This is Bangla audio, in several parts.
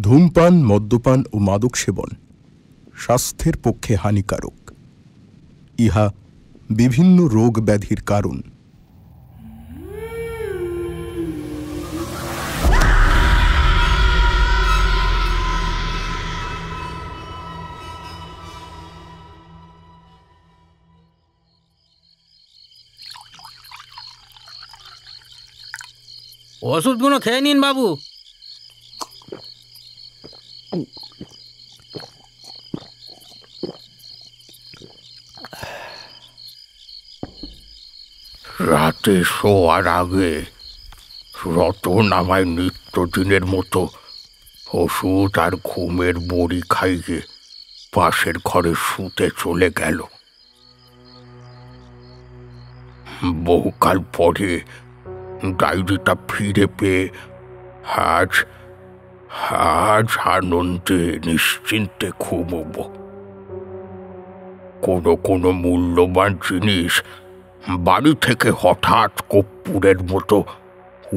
ধূমপান, মদ্যপান ও মাদক সেবন স্বাস্থ্যের পক্ষে হানিকারক। ইহা বিভিন্ন রোগ ব্যাধির কারণ। ওষুধগুলো খেয়ে নিন বাবু। রাতে শোয়ার আগে রতন আমায় নিত্যদিনের মতো ওষুধ আর ঘুমের বড়ি খাইয়ে পাশের ঘরে শুতে চলে গেল। বহুকাল পরে ডায়েরিটা ফিরে পেয়ে আজ আজ আনন্দে নিশ্চিন্তে ঘুমব। কোনো কোনো মূল্যবান জিনিস বাড়ি থেকে হঠাৎ কর্পূরের মতো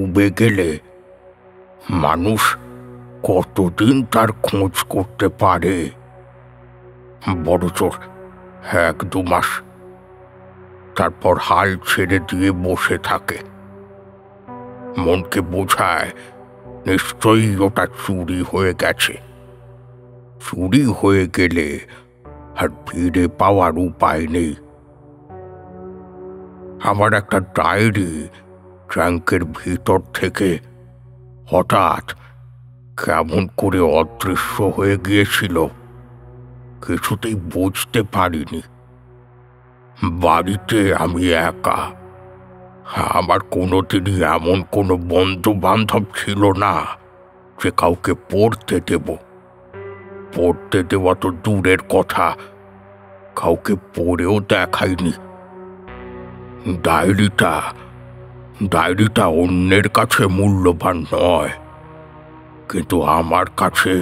উবে গেলে মানুষ কতদিন তার খোঁজ করতে পারে? বড়জোর 1-2 মাস, তারপর হাল ছেড়ে দিয়ে বসে থাকে। মনকে বোঝায় নিশ্চয়ই ওটা চুরি হয়ে গেছে। চুরি হয়ে গেলে আর ফিরে পাওয়ার উপায় নেই। আমার একটা ডায়েরি ট্রাঙ্কের ভিতর থেকে হঠাৎ কেমন করে অদৃশ্য হয়ে গিয়েছিল, কিছুতেই বুঝতে পারিনি। বাড়িতে আমি একা। আমার কোনোদিনই এমন কোনো বন্ধু বান্ধব ছিল না যে কাউকে পড়তে দেব। পড়তে দেওয়া তো দূরের কথা, কাউকে পড়েও দেখাইনি। ডায়েরিটা অন্যের কাছে মূল্যবান নয়, কিন্তু আমার কাছে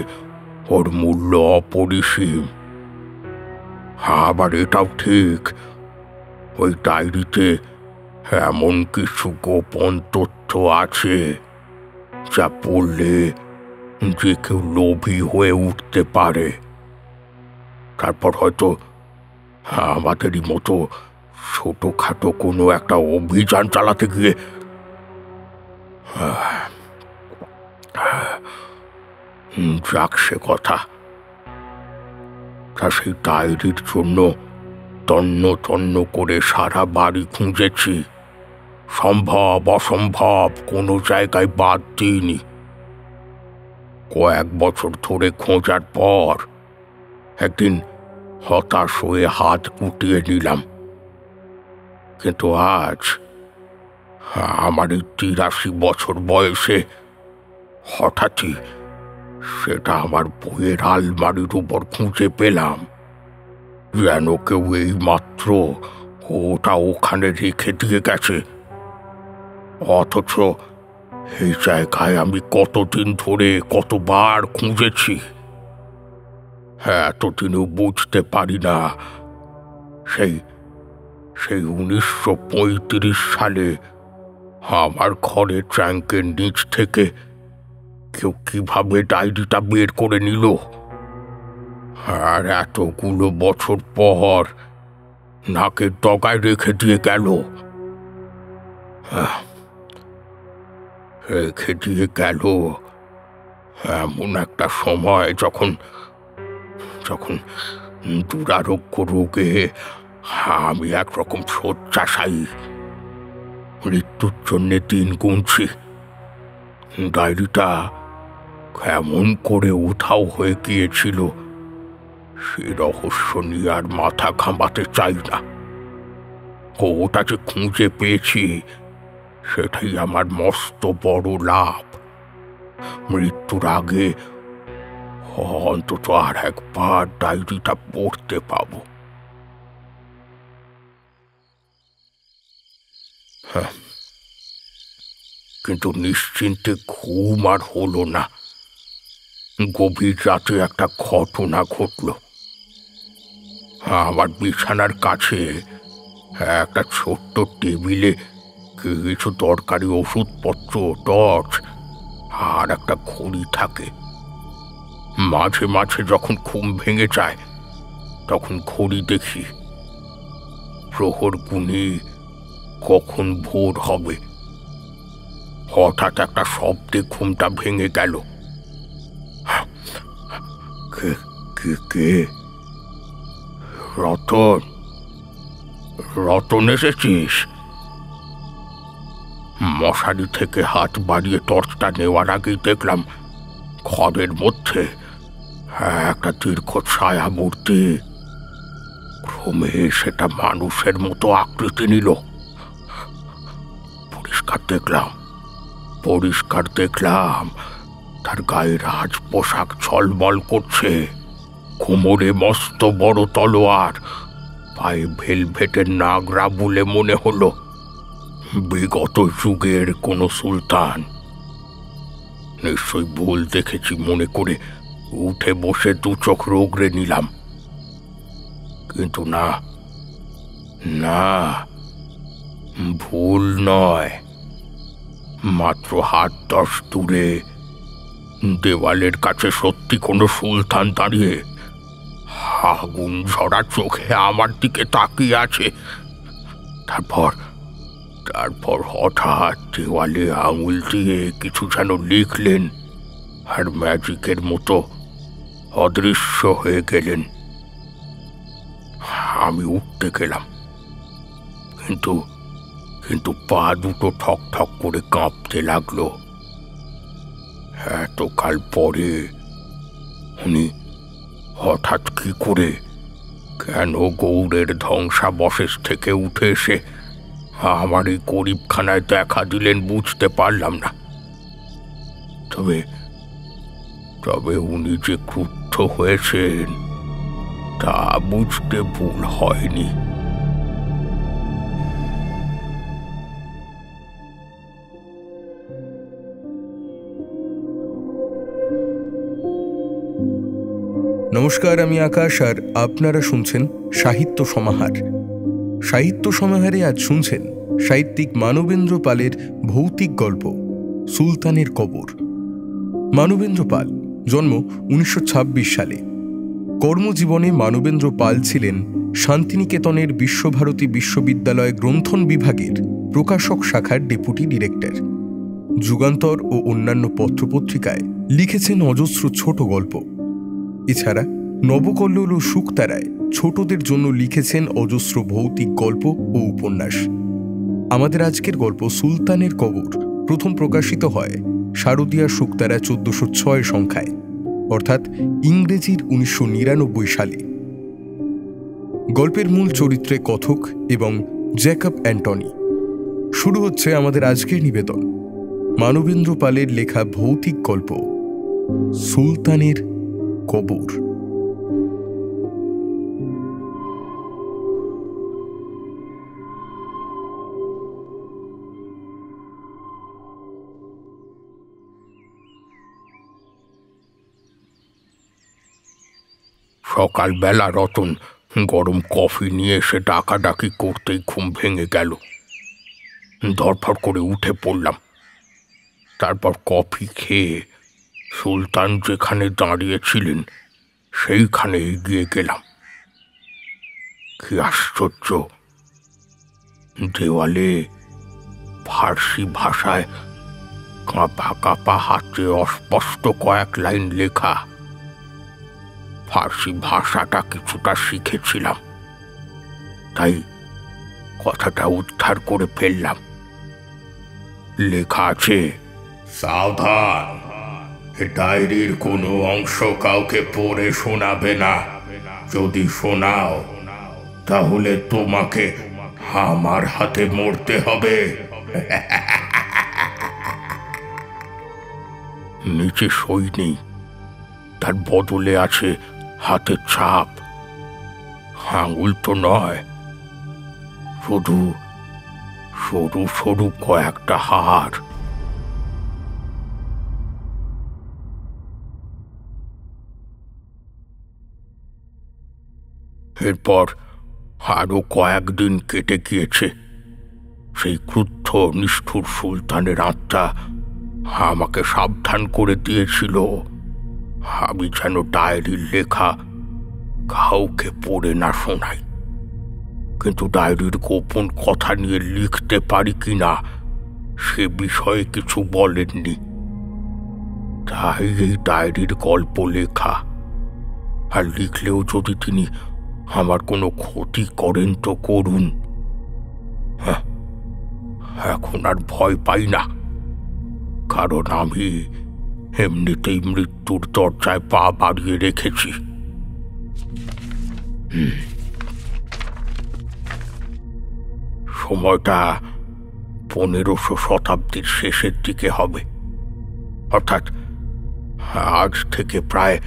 ওর মূল্য অপরিসীম। আবার এটাও ঠিক, ওই ডায়েরিতে এমন কিছু গোপন তথ্য আছে যা পড়লে যে কেউ লোভী হয়ে উঠতে পারে। তারপর হয়তো আমাদেরই মতো ছোটখাটো কোনো একটা অভিযান চালাতে গিয়ে যাক সে কথা। তা সেই ডায়েরির জন্য তন্ন তন্ন করে সারা বাড়ি খুঁজেছি, সম্ভব অসম্ভব কোনো জায়গায় বাদ দিইনি। কয়েক বছর ধরে খোঁজার পর একদিন হতাশ হয়ে হাত গুটিয়ে নিলাম। কিন্তু আজ আমার এই 83 বছর বয়সে হঠাৎই সেটা আমার বইয়ের আলমারির উপর খুঁজে পেলাম, যেন কেউ এই মাত্র ওটা ওখানে রেখে দিয়ে গেছে। অথচ এই জায়গায় আমি কতদিন ধরে কতবার খুঁজেছি, এতদিনও বুঝতে পারি না সেই 1935 সালে আমার ঘরে ট্যাঙ্কের নিচ থেকে কেউ কিভাবে ডায়েরিটা বের করে নিল, আর এতগুলো বছর পর নাকের ডগায় রেখে দিয়ে গেল। রেখে দিয়ে গেল এমন একটা সময় যখন দুরারোগ্য রোগে আমি একরকম শয্যাশায়ী, মৃত্যুর জন্যে দিন গুনছি। ডায়েরিটা কেমন করে উধাও হয়ে গিয়েছিল সে রহস্য নিয়ে আর মাথা ঘামাতে চাই না। ওটা যে খুঁজে পেয়েছি সেটাই আমার মস্ত বড় লাভ। মৃত্যুর আগে অন্তত আর একবার ডায়েরিটা পড়তে পাবো। কিন্তু নিশ্চিন্তে ঘুম আর হলো না। গভীর রাতে একটা ঘটনা ঘটল। আমার বিছানার কাছে একটা ছোট্ট টেবিলে কিছু দরকারি ওষুধপত্র, টর্চ আর একটা ঘড়ি থাকে। মাঝে মাঝে যখন ঘুম ভেঙে যায় তখন ঘড়ি দেখি, প্রহর গুনি কখন ভোর হবে। হঠাৎ একটা শব্দে ঘুমটা ভেঙে গেল। কে কে কে? রতন, রতন এসেছিস? মশারি থেকে হাত বাড়িয়ে টর্চটা নেওয়ার আগেই দেখলাম ঘরের মধ্যে একটা দীর্ঘ ছায়া মূর্তি। ক্রমে সেটা মানুষের মতো আকৃতি নিল। পরিষ্কার দেখলাম তার গায়ে রাজ পোশাক ঝলমল করছে, কোমরে মস্ত বড় তলোয়ার, পায়ে ভেলভেটের নাগরা বলে মনে হলো বিগত যুগের কোনো সুলতান। নিশ্চয়ই ভুল দেখেছি মনে করে উঠে বসে দু চোখ রোগড়ে নিলাম, কিন্তু না না, ভুল নয়। মাত্র হাত 10 দূরে দেওয়ালের কাছে সত্যি কোনো সুলতান দাঁড়িয়ে আগুন ঝরা চোখে আমার দিকে তাকিয়ে আছে। তারপর হঠাৎ দেওয়ালে আঙুল দিয়ে কিছু যেন লিখলেন, আর ম্যাজিকের মতো অদৃশ্য হয়ে গেলেন। আমি উঠতে গেলাম, কিন্তু পা দুটো ঠক ঠক করে কাঁপতে লাগলো। এতকাল পরে উনি হঠাৎ কি করে কেন গৌড়ের ধ্বংসাবশেষ থেকে উঠে এসে আমার এই গরিবখানায় দেখা দিলেন বুঝতে পারলাম না। তবে উনি যে ক্রুদ্ধ হয়েছেন তা বুঝতে ভুল হয়নি। নমস্কার, আমি আকাশ, আর আপনারা শুনছেন সাহিত্য সমাহার। সাহিত্য সমাহারে আজ শুনছেন সাহিত্যিক মানবেন্দ্র পালের ভৌতিক গল্প সুলতানের কবর। মানবেন্দ্র পাল জন্ম 1926 সালে। কর্মজীবনে মানবেন্দ্র পাল ছিলেন শান্তিনিকেতনের বিশ্বভারতী বিশ্ববিদ্যালয় গ্রন্থন বিভাগের প্রকাশক শাখার ডেপুটি ডিরেক্টর। যুগান্তর ও অন্যান্য পত্রপত্রিকায় লিখেছেন অজস্র ছোট গল্প। এছাড়া নবকল্লোল ও শুকতারায় ছোটদের জন্য লিখেছেন অজস্র ভৌতিক গল্প ও উপন্যাস। আমাদের আজকের গল্প সুলতানের কবর প্রথম প্রকাশিত হয় শারদীয়া শুকতারা 1406 সংখ্যায়, অর্থাৎ ইংরেজির 1999 সালে। গল্পের মূল চরিত্রে কথক এবং জ্যাকব অ্যান্টনি। শুরু হচ্ছে আমাদের আজকের নিবেদন, মানবেন্দ্র পালের লেখা ভৌতিক গল্প সুলতানের কবর। সকালবেলা রতন গরম কফি নিয়ে এসে ডাকাডাকি করতেই ঘুম ভেঙে গেল। ধরফর করে উঠে পড়লাম। তারপর কফি খেয়ে সুলতান যেখানে দাঁড়িয়েছিলেন সেইখানে এগিয়ে গেলাম। কি আশ্চর্য! দেওয়ালে ফার্সি ভাষায় কাঁপা কাঁপা হাতে অস্পষ্ট কয়েক লাইন লেখা। ফার্সি ভাষাটা কিছুটা শিখেছিলাম, তাই কথাটা উদ্ধার করে ফেললাম। লেখা আছে, সাবধান, ডায়েরির কোনো অংশ কাউকে পড়ে শোনাবে না। যদি শোনাও তাহলে তোমাকে আমার হাতে মরতে হবে। নিচে সই নেই, তার বদলে আছে হাতের ছাপ। আঙুল তো নয়, শুধু সরু সরু কয়েকটা হাড়। এরপর আরো কয়েকদিন কেটে গিয়েছে। সেই ক্রুদ্ধ নিষ্ঠুর সুলতানের আত্মা আমাকে সাবধান করে দিয়েছিল, আমি যেন ডায়েরির লেখা কাউকে পড়ে না শোনাই, কিন্তু ডায়েরির গোপন কথা নিয়ে লিখতে পারি কিনা সে বিষয়ে কিছু বলেননি। তাই এই ডায়েরির গল্প লেখা, আর লিখলেও যদি তিনি আমার কোনো ক্ষতি করেন তো করুন। হ্যাঁ, এখন আর ভয় পাই না, কারণ আমি এমনিতেই মৃত্যুর দরজায় পা বাড়িয়ে রেখেছি। সময়টা 1500 শতাব্দীর শেষের দিকে হবে, অর্থাৎ আজ থেকে প্রায়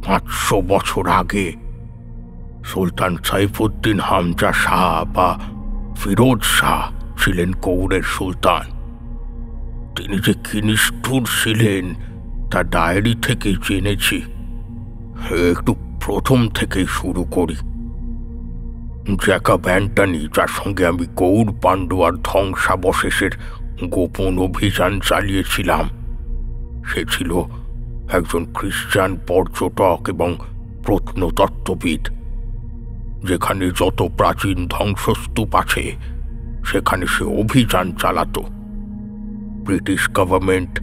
500 বছর আগে সুলতান সাইফুদ্দিন হামজা শাহ বা ফিরোজ শাহ ছিলেন গৌড়ের সুলতান। তিনি যে কি নিষ্ঠুর ছিলেন তা ডায়েরি থেকে জেনেছি। একটু প্রথম থেকেই শুরু করি। জ্যাকব অ্যান্টনি, যার সঙ্গে আমি গৌড় পাণ্ডুয়ার ধ্বংসাবশেষের গোপন অভিযান চালিয়েছিলাম, সে ছিল একজন খ্রিস্টান পর্যটক এবং প্রত্নতত্ত্ববিদ। যেখানে যত প্রাচীন ধ্বংসস্তূপ আছে সেখানে সে অভিযান চালাতো। ব্রিটিশ গভর্নমেন্ট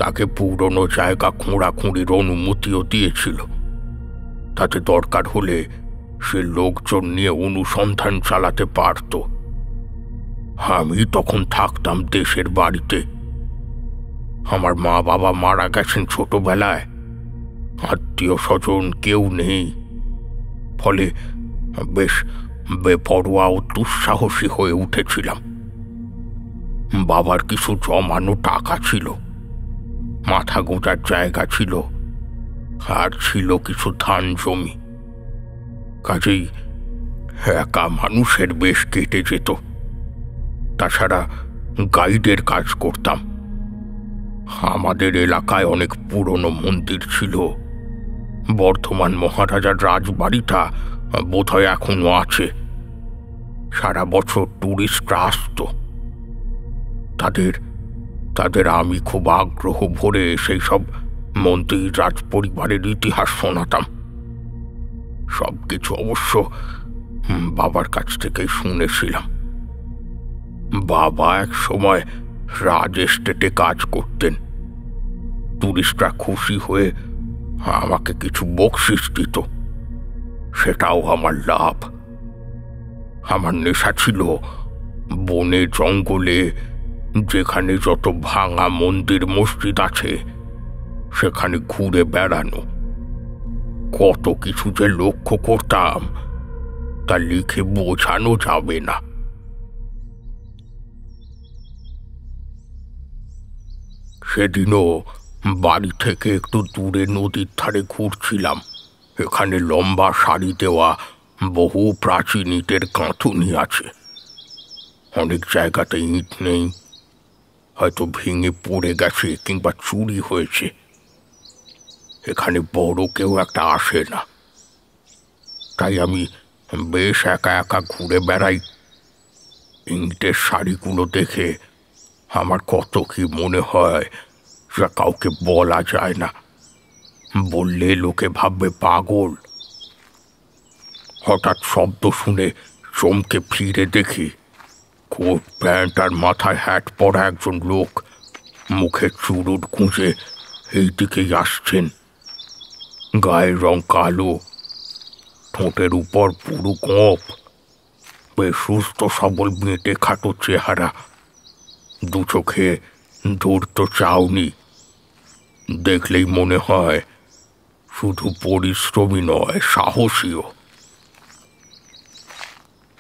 তাকে পুরনো জায়গা খোঁড়াখুঁড়ির অনুমতিও দিয়েছিল। তাতে দরকার হলে সে লোকজন নিয়ে অনুসন্ধান চালাতে পারত। আমি তখন থাকতাম দেশের বাড়িতে। আমার মা বাবা মারা গেছেন ছোটবেলায়, আত্মীয় স্বজন কেউ নেই, ফলে বেশ বেপরোয়া ও দুঃসাহসী হয়ে উঠেছিলাম। বাবার কিছু জমানো টাকা ছিল, মাথা গোঁজার জায়গা ছিল, আর ছিল কিছু ধান জমি। কাজেই একা মানুষের বেশ কেটে যেত। তাছাড়া গাইডের কাজ করতাম। আমাদের এলাকায় অনেক পুরনো মন্দির ছিল। বর্ধমান মহারাজার রাজবাড়িটা বোধহয় এখনো আছে। সারা বছর টুরিস্টরা আসত। তাদের আমি খুব আগ্রহ ভরে সেই সব মন্দির রাজ পরিবারের ইতিহাস শোনাতাম। সবকিছু অবশ্য বাবার কাছ থেকেই শুনেছিলাম। বাবা এক সময় রাজ এস্টেটে কাজ করতেন। টুরিস্টরা খুশি হয়ে আমাকে কিছু বকশিশ দিত, সেটাও আমার লাভ। আমার নেশা ছিল বনে জঙ্গলে যেখানে যত ভাঙা মন্দির মসজিদ আছে সেখানে ঘুরে বেড়ানো। কত কিছু যে লক্ষ্য করতাম তা লিখে বোঝানো যাবে না। সেদিনও বাড়ি থেকে একটু দূরে নদীর ধারে ঘুরছিলাম। এখানে লম্বা সারি দেওয়া বহু প্রাচীন ইটের গাঁথুনি আছে। অনেক জায়গাতে ইট নেই, হয়তো ভেঙে পড়ে গেছে কিংবা চুরি হয়েছে। এখানে বড় কেউ একটা আসে না, তাই আমি বেশ একা একা ঘুরে বেড়াই। ইটের সারিগুলো দেখে আমার কত কি মনে হয় যা কাউকে বলা যায় না। বললে লোকে ভাববে পাগল। হঠাৎ শব্দ শুনে চমকে ফিরে দেখি কোট প্যান্ট আর মাথায় হ্যাট পরা একজন লোক মুখে চুরুট গুঁজে এই দিকেই আসছেন। গায়ের রং কালো, ঠোঁটের উপর পুরু গোঁপ, বেশ সুস্থ সবল বেঁটে খাটো চেহারা, দু চোখে ধূর্ত চাউনি। দেখলেই মনে হয় শুধু পরিশ্রমী নয়, সাহসীও।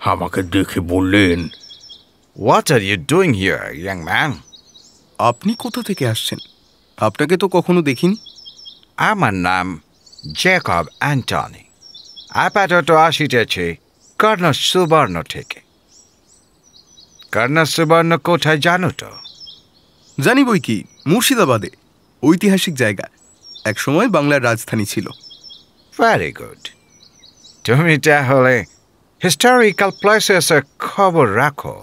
আমাকে দেখে বললেন, What are you doing here, young man? আপনি কোথা থেকে আসছেন? আপনাকে তো কখনো দেখিনি। আমার নাম জ্যাকব অ্যান্টনি। আপাতত আসিতেছি কর্ণেল সুবর্ণ থেকে। কর্ণেল সুবর্ণ কোথায় জানো তো? জানি বই কি, মুর্শিদাবাদে, ঐতিহাসিক জায়গা, এক সময় বাংলার রাজধানী ছিল। Very good. তুমি তাহলে হিস্টোরিক্যাল প্লেসেসের খবর রাখো?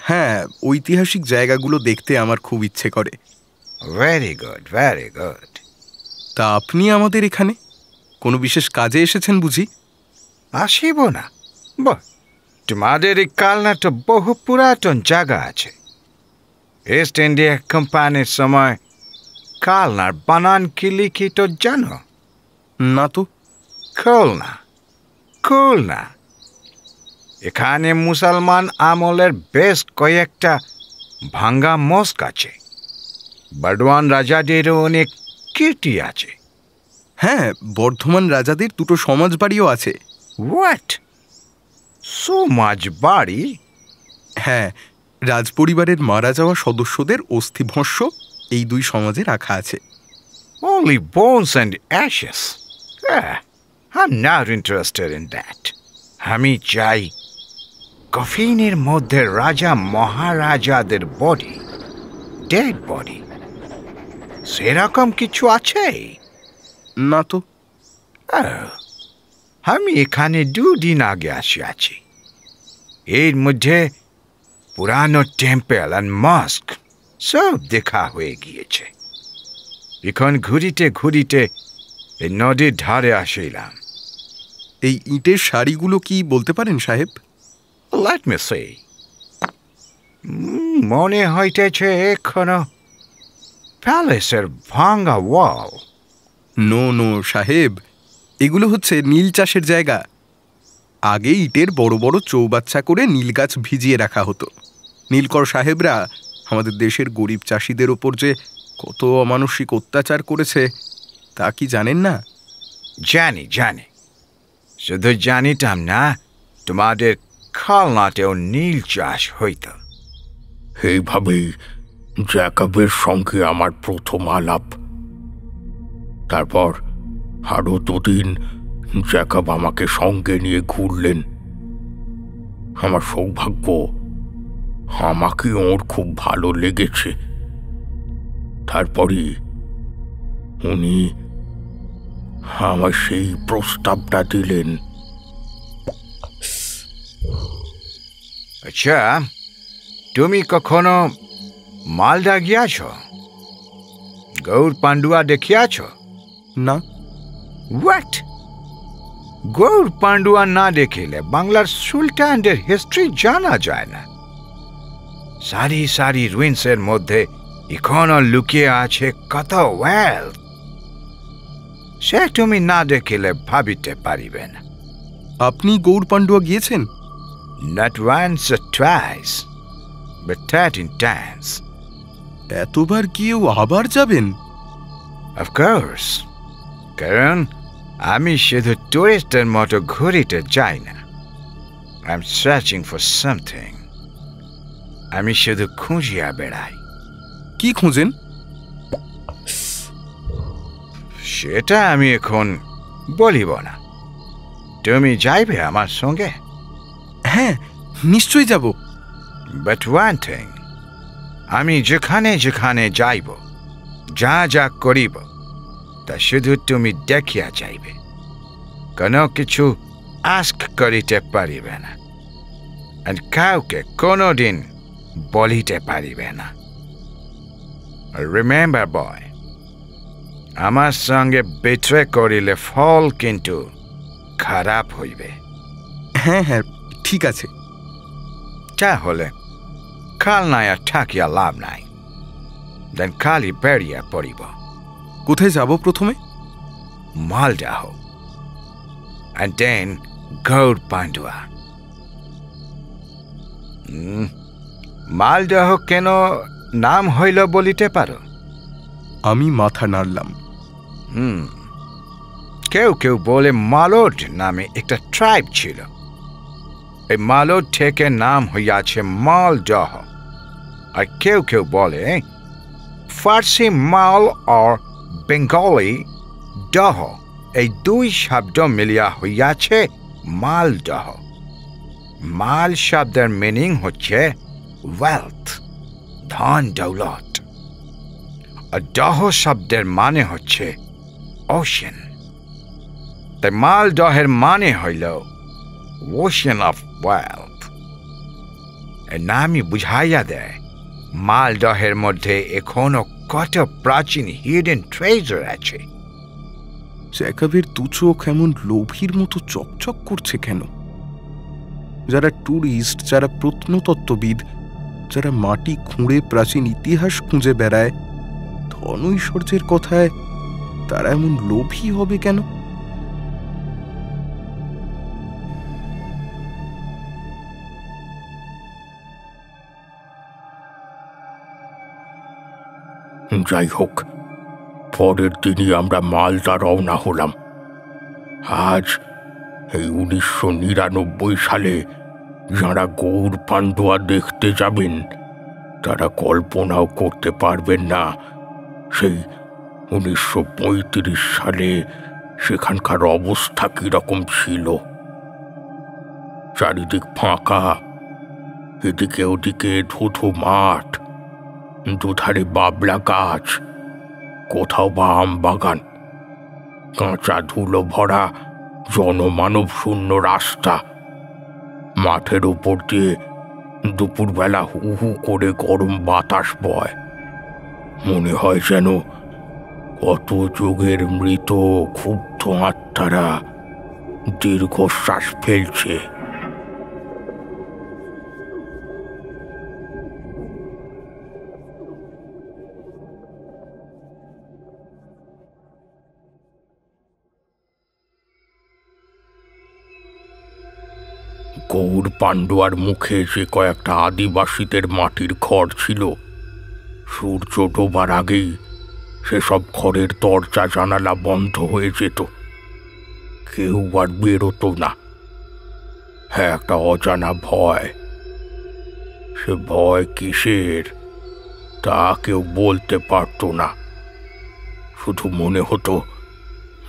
হ্যাঁ, ঐতিহাসিক জায়গাগুলো দেখতে আমার খুব ইচ্ছে করে। Very good, very good. তা আপনি আমাদের এখানে কোনো বিশেষ কাজে এসেছেন বুঝি? আসিব না, তোমাদের এই কালনা তো বহু পুরাতন জায়গা আছে। ইস্ট ইন্ডিয়া কোম্পানির সময় কালনার বানান কি লিখিত জানো? না তো। খুলনা, খুলনা। এখানে মুসলমান আমলের বেশ কয়েকটা ভাঙ্গা মস্ক আছে। বর্ধমান রাজাদেরও অনেক কীর্তি আছে। হ্যাঁ, বর্ধমান রাজাদের দুটো সমাজবাড়িও আছে। হোয়াট? সমাজবাড়ি? হ্যাঁ, রাজপরিবারের মারা যাওয়া সদস্যদের অস্থিভস্য এই দুই সমাজে রাখা আছে। Only bones and ashes. I'm not interested in that. আমি চাই কফিনের মধ্যে রাজা মহারাজাদের বডি, ডেড বডি। সেরকম কিছু আছে? না তো। আমি এখানে 2 দিন আগে আসিয়াছি। এর মধ্যে পুরানো টেম্পল আর মস্ক সব দেখা হয়ে গিয়েছে। এখন ঘুরিতে ঘুরিতে এই নদীর ধারে আসিলাম। এই ইটের শাড়িগুলো কি বলতে পারেন সাহেব? Let me see. মনে হইতেছে এখনো প্যালেসের ভাঙ্গা ওয়াল। নো নো সাহেব, এগুলো হচ্ছে নীল চাষের জায়গা। আগে ইটের বড় বড় চৌবাচ্চা করে নীল গাছ ভিজিয়ে রাখা হতো। নীলকর সাহেবরা আমাদের দেশের গরিব চাষিদের ওপর যে কত অমানসিক অত্যাচার করেছে তা কি জানেন না? জানি জানি, শুধু জানিতাম না তোমাদের খালনাতেও নীল চাষ হইত। এইভাবেই জ্যাকবের সঙ্গে আমার প্রথম আলাপ। তারপর আরো 2 দিন জ্যাকব আমাকে সঙ্গে নিয়ে ঘুরলেন। আমার সৌভাগ্য, আমাকে ওর খুব ভালো লেগেছে। তারপরই উনি আমার সেই প্রস্তাবটা দিলেন। আচ্ছা, তুমি কখনো মালদা গিয়াছ? গৌর পান্ডুয়া দেখিয়াছ? না। হোয়াট? গৌর পান্ডুয়া না দেখিলে বাংলার সুলতানদের হিস্ট্রি জানা যায় না। সারি সারি রুইন্সের মধ্যে এখনো লুকিয়ে আছে কত ওয়েলথ, সে তুমি না দেখিলে ভাবিতে পারিবে না। আপনি গৌর পান্ডুয়া গিয়েছেন? Not once or twice, but 13 times. এতবার গিয়েও আবার যাবেন? Of course, কারণ আমি শুধু টুরিস্টের মতো ঘুরিতে যাই না। I'm searching for something. আমি শুধু খুঁজিয়া বেড়াই। কি খুঁজেন? সেটা আমি এখন বলিব না। তুমি যাইবে আমার সঙ্গে? হ্যাঁ, নিশ্চয়ই যাব। But one thing, আমি যেখানে যেখানে যাইব, যা যা করিব, তা শুধু তুমি দেখিয়া যাইবে। কোনো কিছু আস্ক করিতে পারিবে না, আর কাউকে কোনোদিন বলিতে পারিবে না। Remember boy, আমার সঙ্গে বিট্রে করিলে ফল কিন্তু খারাপ হইবে। হ্যাঁ হ্যাঁ, ঠিক আছে। তাহলে কালনায় আর থাকিয়া লাভ নাই, দেন কালি বেরিয়া পড়িব। কোথায় যাব প্রথমে? Malda, and then Gour Pandua. মালদাহ কেন নাম হইল বলিতে পারো? আমি মাথা নাড়লাম। কেউ কেউ বলে মালদ নামে একটা ট্রাইব ছিল। এই মালদ থেকে নাম হইয়াছে মালদহ। আর কেউ কেউ বলে ফার্সি মাল আর বেঙ্গলি দহ, এই 2 শব্দ মিলিয়া হইয়াছে মালদহ। মাল শব্দের মিনিং হচ্ছে ওয়েলথ, ধন দৌলত, আর দহ শব্দের মানে হচ্ছে ওশান। তাই মালদহের মানে হইল ওশান অফ ওয়েলথ। এর নামই বুঝাইয়া দেয় মালদহের মধ্যে এখনো কত প্রাচীন হিডেন ট্রেজার আছে। জ্যাকবের দু চোখ এমন লোভীর মতো চকচক করছে কেন? যারা ট্যুরিস্ট, যারা প্রত্নতত্ত্ববিদ, যারা মাটি খুঁড়ে প্রাচীন ইতিহাস খুঁজে বেড়ায়, ধনৈশ্বর্যের কথায় তারা এমন লোভী হবে কেন? যাই হোক, পরের দিনই আমরা মালদা রওনা হলাম। আজ এই 1999 সালে যারা গৌর পান্ডুয়া দেখতে যাবেন তারা কল্পনাও করতে পারবেন না সেই 1935 সালে সেখানকার অবস্থা কিরকম ছিল। চারিদিক ফাঁকা, এদিকে ওদিকে ধুধু মাঠ, দুধারে বাবলা গাছ, কোথাও বা আম বাগান, কাঁচা ধুলো ভরা জনমানব শূন্য রাস্তা। মাঠের উপর দিয়ে দুপুরবেলা হু হু করে গরম বাতাস বয়। মনে হয় যেন কত যুগের মৃত ক্ষুব্ধ আত্মারা দীর্ঘশ্বাস ফেলছে। গৌর পান্ডুয়ার মুখে যে কয়েকটা আদিবাসীদের মাটির ঘর ছিল, সূর্য ডোবার আগেই সেসব ঘরের দরজা জানালা বন্ধ হয়ে যেত। কেউ আর বেরোতো না। হ্যাঁ, একটা অজানা ভয়। সে ভয় কিসের তা কেউ বলতে পারত না। শুধু মনে হতো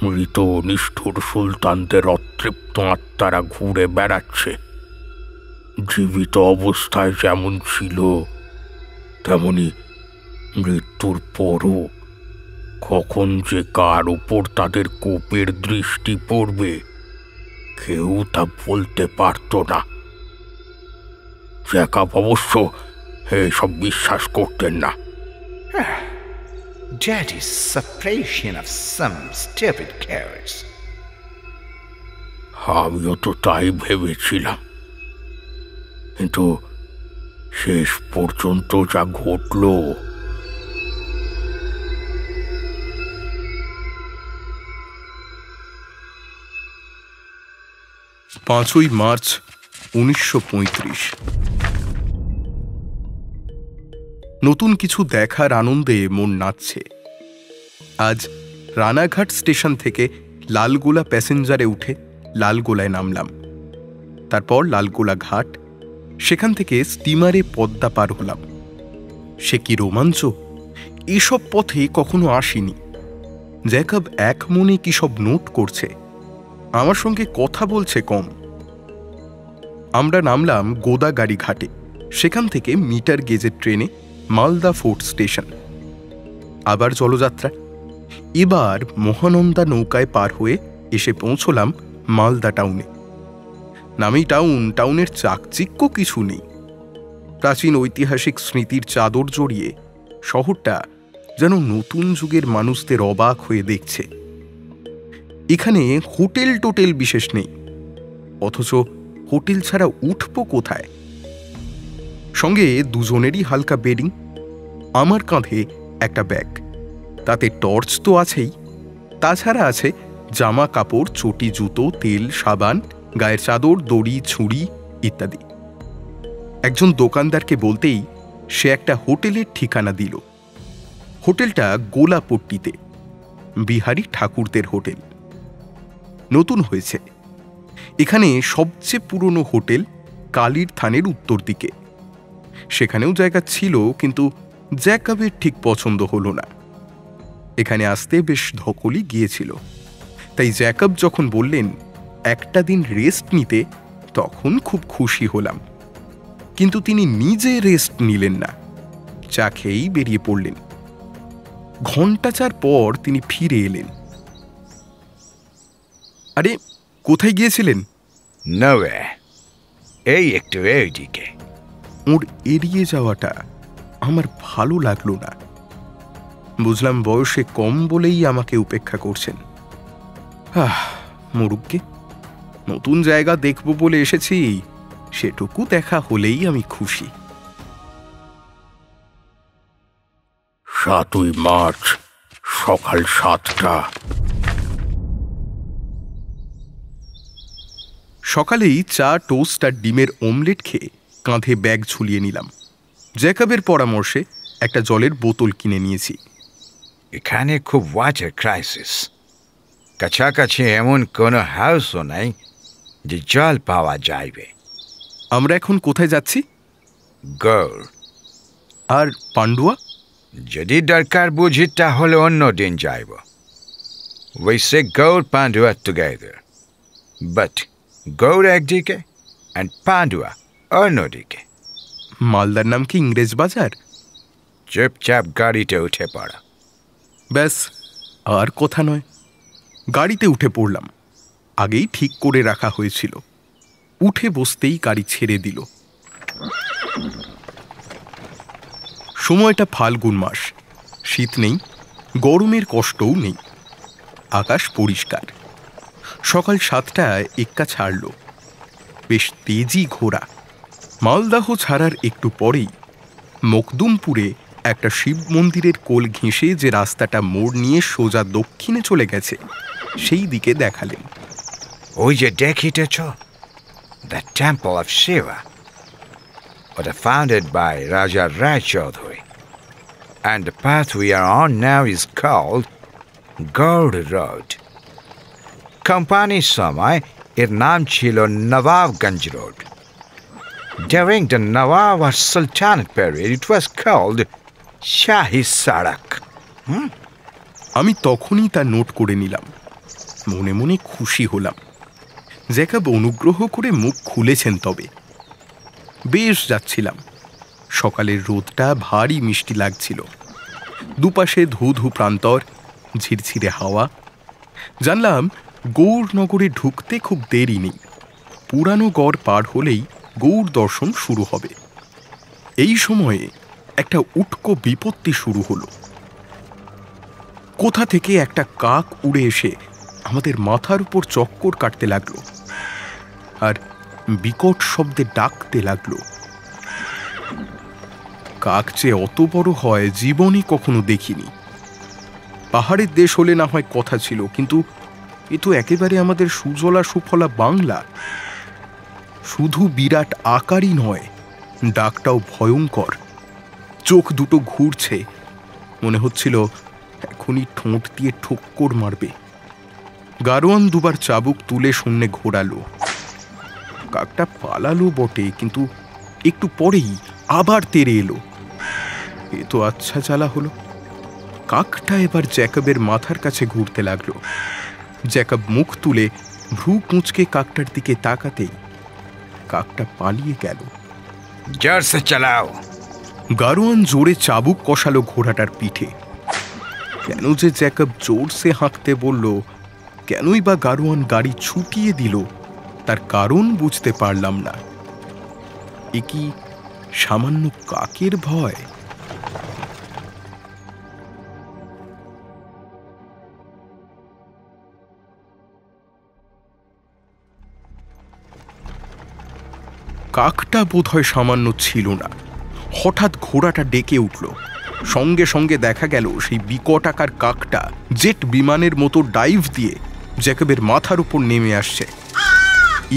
মৃত নিষ্ঠুর সুলতানদের অতৃপ্ত আত্মারা ঘুরে বেড়াচ্ছে। জীবিত অবস্থায় যেমন ছিল তেমনি মৃত্যুর পরও কখন যে কার উপর তাদের কোপের দৃষ্টি পড়বে কেউ তা বলতে পারত না। জ্যাকব অবশ্য এসব বিশ্বাস করতেন না। That is suppression of some stupid cowards. আমিও তো তাই ভেবেছিলাম, কিন্তু শেষ পর্যন্ত যা ঘটল। 5ই মার্চ 1935। নতুন কিছু দেখার আনন্দে মন নাচছে। আজ রানাঘাট স্টেশন থেকে লালগোলা প্যাসেঞ্জারে উঠে লালগোলায় নামলাম। তারপর লালগোলা ঘাট, সেখান থেকে স্টিমারে পদ্মা পার হলাম। সে কি রোমাঞ্চ! এসব পথে কখনো আসিনি। জ্যাকব এক মনে কি সব নোট করছে, আমার সঙ্গে কথা বলছে কম। আমরা নামলাম গোদাগাড়ি ঘাটে, সেখান থেকে মিটার গেজের ট্রেনে মালদা ফোর্ট স্টেশন। আবার জলযাত্রা। এবার মহানন্দা নৌকায় পার হয়ে এসে পৌঁছলাম মালদা টাউনে। নামেই টাউন, টাউনের চাকচিক্য কিছু নেই। প্রাচীন ঐতিহাসিক স্মৃতির চাদর জড়িয়ে শহরটা যেন নতুন যুগের মানুষদের অবাক হয়ে দেখছে। এখানে হোটেল টোটেল বিশেষ নেই, অথচ হোটেল ছাড়া উঠব কোথায়? সঙ্গে দুজনেরই হালকা বেডিং, আমার কাঁধে একটা ব্যাগ, তাতে টর্চ তো আছেই, তাছাড়া আছে জামা কাপড়, চটি, জুতো, তেল, সাবান, গায়ের চাদর, দড়ি, ছুরি ইত্যাদি। একজন দোকানদারকে বলতেই সে একটা হোটেলের ঠিকানা দিল। হোটেলটা গোলাপট্টিতে, বিহারি ঠাকুরদের হোটেল। নতুন হয়েছে। এখানে সবচেয়ে পুরনো হোটেল কালীর থানের উত্তর দিকে। সেখানেও জায়গা ছিল, কিন্তু জ্যাকবের ঠিক পছন্দ হলো না। এখানে আসতে বেশ ধকলই গিয়েছিল। তাই জ্যাকব যখন বললেন একটা দিন রেস্ট নিতে, তখন খুব খুশি হলাম। কিন্তু তিনি নিজে রেস্ট নিলেন না, চা খেয়েই বেরিয়ে পড়লেন। ঘণ্টা 4 পর তিনি ফিরে এলেন। আরে, কোথায় গিয়েছিলেন? নবে, এই একটু এইদিকে। ওর এড়িয়ে যাওয়াটা আমার ভালো লাগলো না। বুঝলাম বয়সে কম বলেই আমাকে উপেক্ষা করছেন। মুরুগকে, নতুন জায়গা দেখব বলে এসেছি, সেটুকু দেখা হলেই আমি খুশি। 7ই মার্চ সকাল 7টা। সকালেই চা, টোস্ট আর ডিমের অমলেট খেয়ে কাঁধে ব্যাগ ঝুলিয়ে নিলাম। জ্যাকবের পরামর্শে একটা জলের বোতল কিনে নিয়েছি। এখানে খুব ওয়াটার ক্রাইসিস। কাছাকাছি এমন কোনো হাউসও নাই যে জল পাওয়া যাইবে। আমরা এখন কোথায় যাচ্ছি? গৌড়। আর পান্ডুয়া? যদি দরকার বুঝি তাহলে অন্য দিন যাইব। We say Gowd Pandua together. But Gowd একদিকে and Pandua অন্যদিকে। মালদার নাম কি ইংরেজ বাজার? চুপচাপ গাড়িতে উঠে পড়া। ব্যাস, আর কথা নয়। গাড়িতে উঠে পড়লাম। আগেই ঠিক করে রাখা হয়েছিল। উঠে বসতেই গাড়ি ছেড়ে দিল। সময়টা ফাল্গুন মাস। শীত নেই, গরমের কষ্টও নেই। আকাশ পরিষ্কার। সকাল 7টায় এক্কা ছাড়ল। বেশ তেজি ঘোড়া। মালদাহ ছাড়ার একটু পরেই মকদুমপুরে একটা শিব মন্দিরের কোল ঘেঁষে যে রাস্তাটা মোড় নিয়ে সোজা দক্ষিণে চলে গেছে, সেই দিকে দেখালেন। ওই যে দেখিতেছ, the temple of Shiva, was founded by Raja Rai Chaudhuri, and the path we are on now is called Gowd Road. Company's সময় এর নাম ছিল Nawabganj Road. During the Nawab or Sultanate period, it was called Shahi Sarak. আমি তখনই তা নোট করে নিলাম। মনে মনে খুশি হলাম। জ্যাকব অনুগ্রহ করে মুখ খুলেছেন। তবে বেশ যাচ্ছিলাম। সকালের রোদটা ভারী মিষ্টি লাগছিল। দুপাশে ধু ধু প্রান্তর, ঝিরঝিরে হাওয়া। জানলাম গৌড় নগরে ঢুকতে খুব দেরি নেই। পুরানো গড় পার হলেই গৌড় দর্শন শুরু হবে। এই সময়ে একটা উটকো বিপত্তি শুরু হলো। কোথা থেকে একটা কাক উড়ে এসে আমাদের মাথার উপর চক্কর কাটতে লাগলো আর বিকট শব্দে ডাকতে লাগলো। কাক যে অত বড় হয় জীবনে কখনো দেখিনি। পাহাড়ের দেশ হলে না হয় কথা ছিল, কিন্তু এ তো একেবারে আমাদের সুজলা সুফলা বাংলা। শুধু বিরাট আকারই নয়, ডাকটাও ভয়ঙ্কর। চোখ দুটো ঘুরছে, মনে হচ্ছিল এখনই ঠোঁট দিয়ে ঠোক্কর মারবে। গারোয়ান দুবার চাবুক তুলে শূন্যে ঘোরালো। কাকটা পালালো বটে, কিন্তু একটু পরেই আবার তেড়ে এলো। এ তো আচ্ছা জ্বালা হলো। কাকটা এবার জ্যাকবের মাথার কাছে ঘুরতে লাগলো। জ্যাকব মুখ তুলে ভ্রু কুঁচকে কাকটার দিকে তাকাতেই কাকটা পালিয়ে গেল। জোরসে চালাও। গারোয়ান জোরে চাবুক কষালো ঘোড়াটার পিঠে। কেন যে জ্যাকব জোরসে হাঁকতে বলল, কেনই বা গারোয়ান গাড়ি ছুটিয়ে দিল, তার কারণ বুঝতে পারলাম না। এ কি সামান্য কাকের ভয়? কাকটা বোধহয় সামান্য ছিল না। হঠাৎ ঘোড়াটা ডেকে উঠল। সঙ্গে সঙ্গে দেখা গেল সেই বিকটাকার কাকটা জেট বিমানের মতো ডাইভ দিয়ে জ্যাকবের মাথার উপর নেমে আসছে।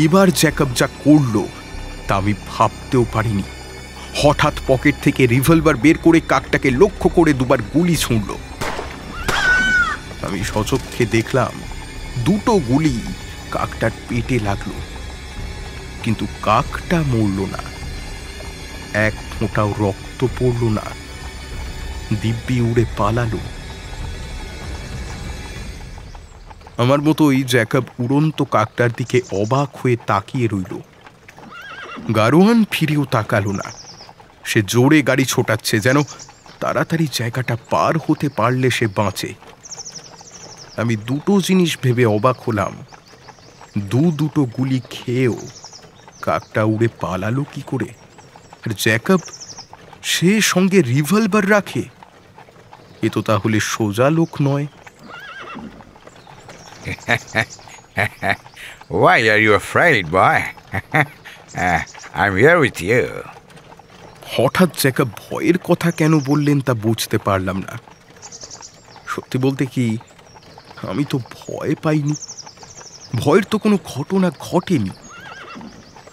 এবার জ্যাকব যা করল তা আমি ভাবতেও পারিনি। হঠাৎ পকেট থেকে রিভলভার বের করে কাকটাকে লক্ষ্য করে দুবার গুলি ছুঁড়ল। আমি সচক্ষে দেখলাম দুটো গুলি কাকটার পেটে লাগলো, কিন্তু কাকটা মরল না। এক ফোঁটাও রক্ত পড়ল না। দিব্যি উড়ে পালালো। আমার মতোই জ্যাকব উড়ন্ত কাকটার দিকে অবাক হয়ে তাকিয়ে রইল। গারোয়ান ফিরেও তাকালো না। সে জোরে গাড়ি ছোটাচ্ছে, যেন তাড়াতাড়ি জায়গাটা পার হতে পারলে সে বাঁচে। আমি দুটো জিনিস ভেবে অবাক হলাম, দুটো গুলি খেয়েও কাকটা উড়ে পালালো কি করে? আর জ্যাকব সে সঙ্গে রিভলভার রাখে। এ তো তাহলে সোজা লোক নয়। Why are you afraid, boy? I'm here with you. হঠাৎ জ্যাকব ভয়ের কথা কেন বললেন তা বুঝতে পারলাম না। সত্যি বলতে কি, আমি তো ভয় পাইনি। ভয়ের তো কোনো ঘটনা ঘটেনি।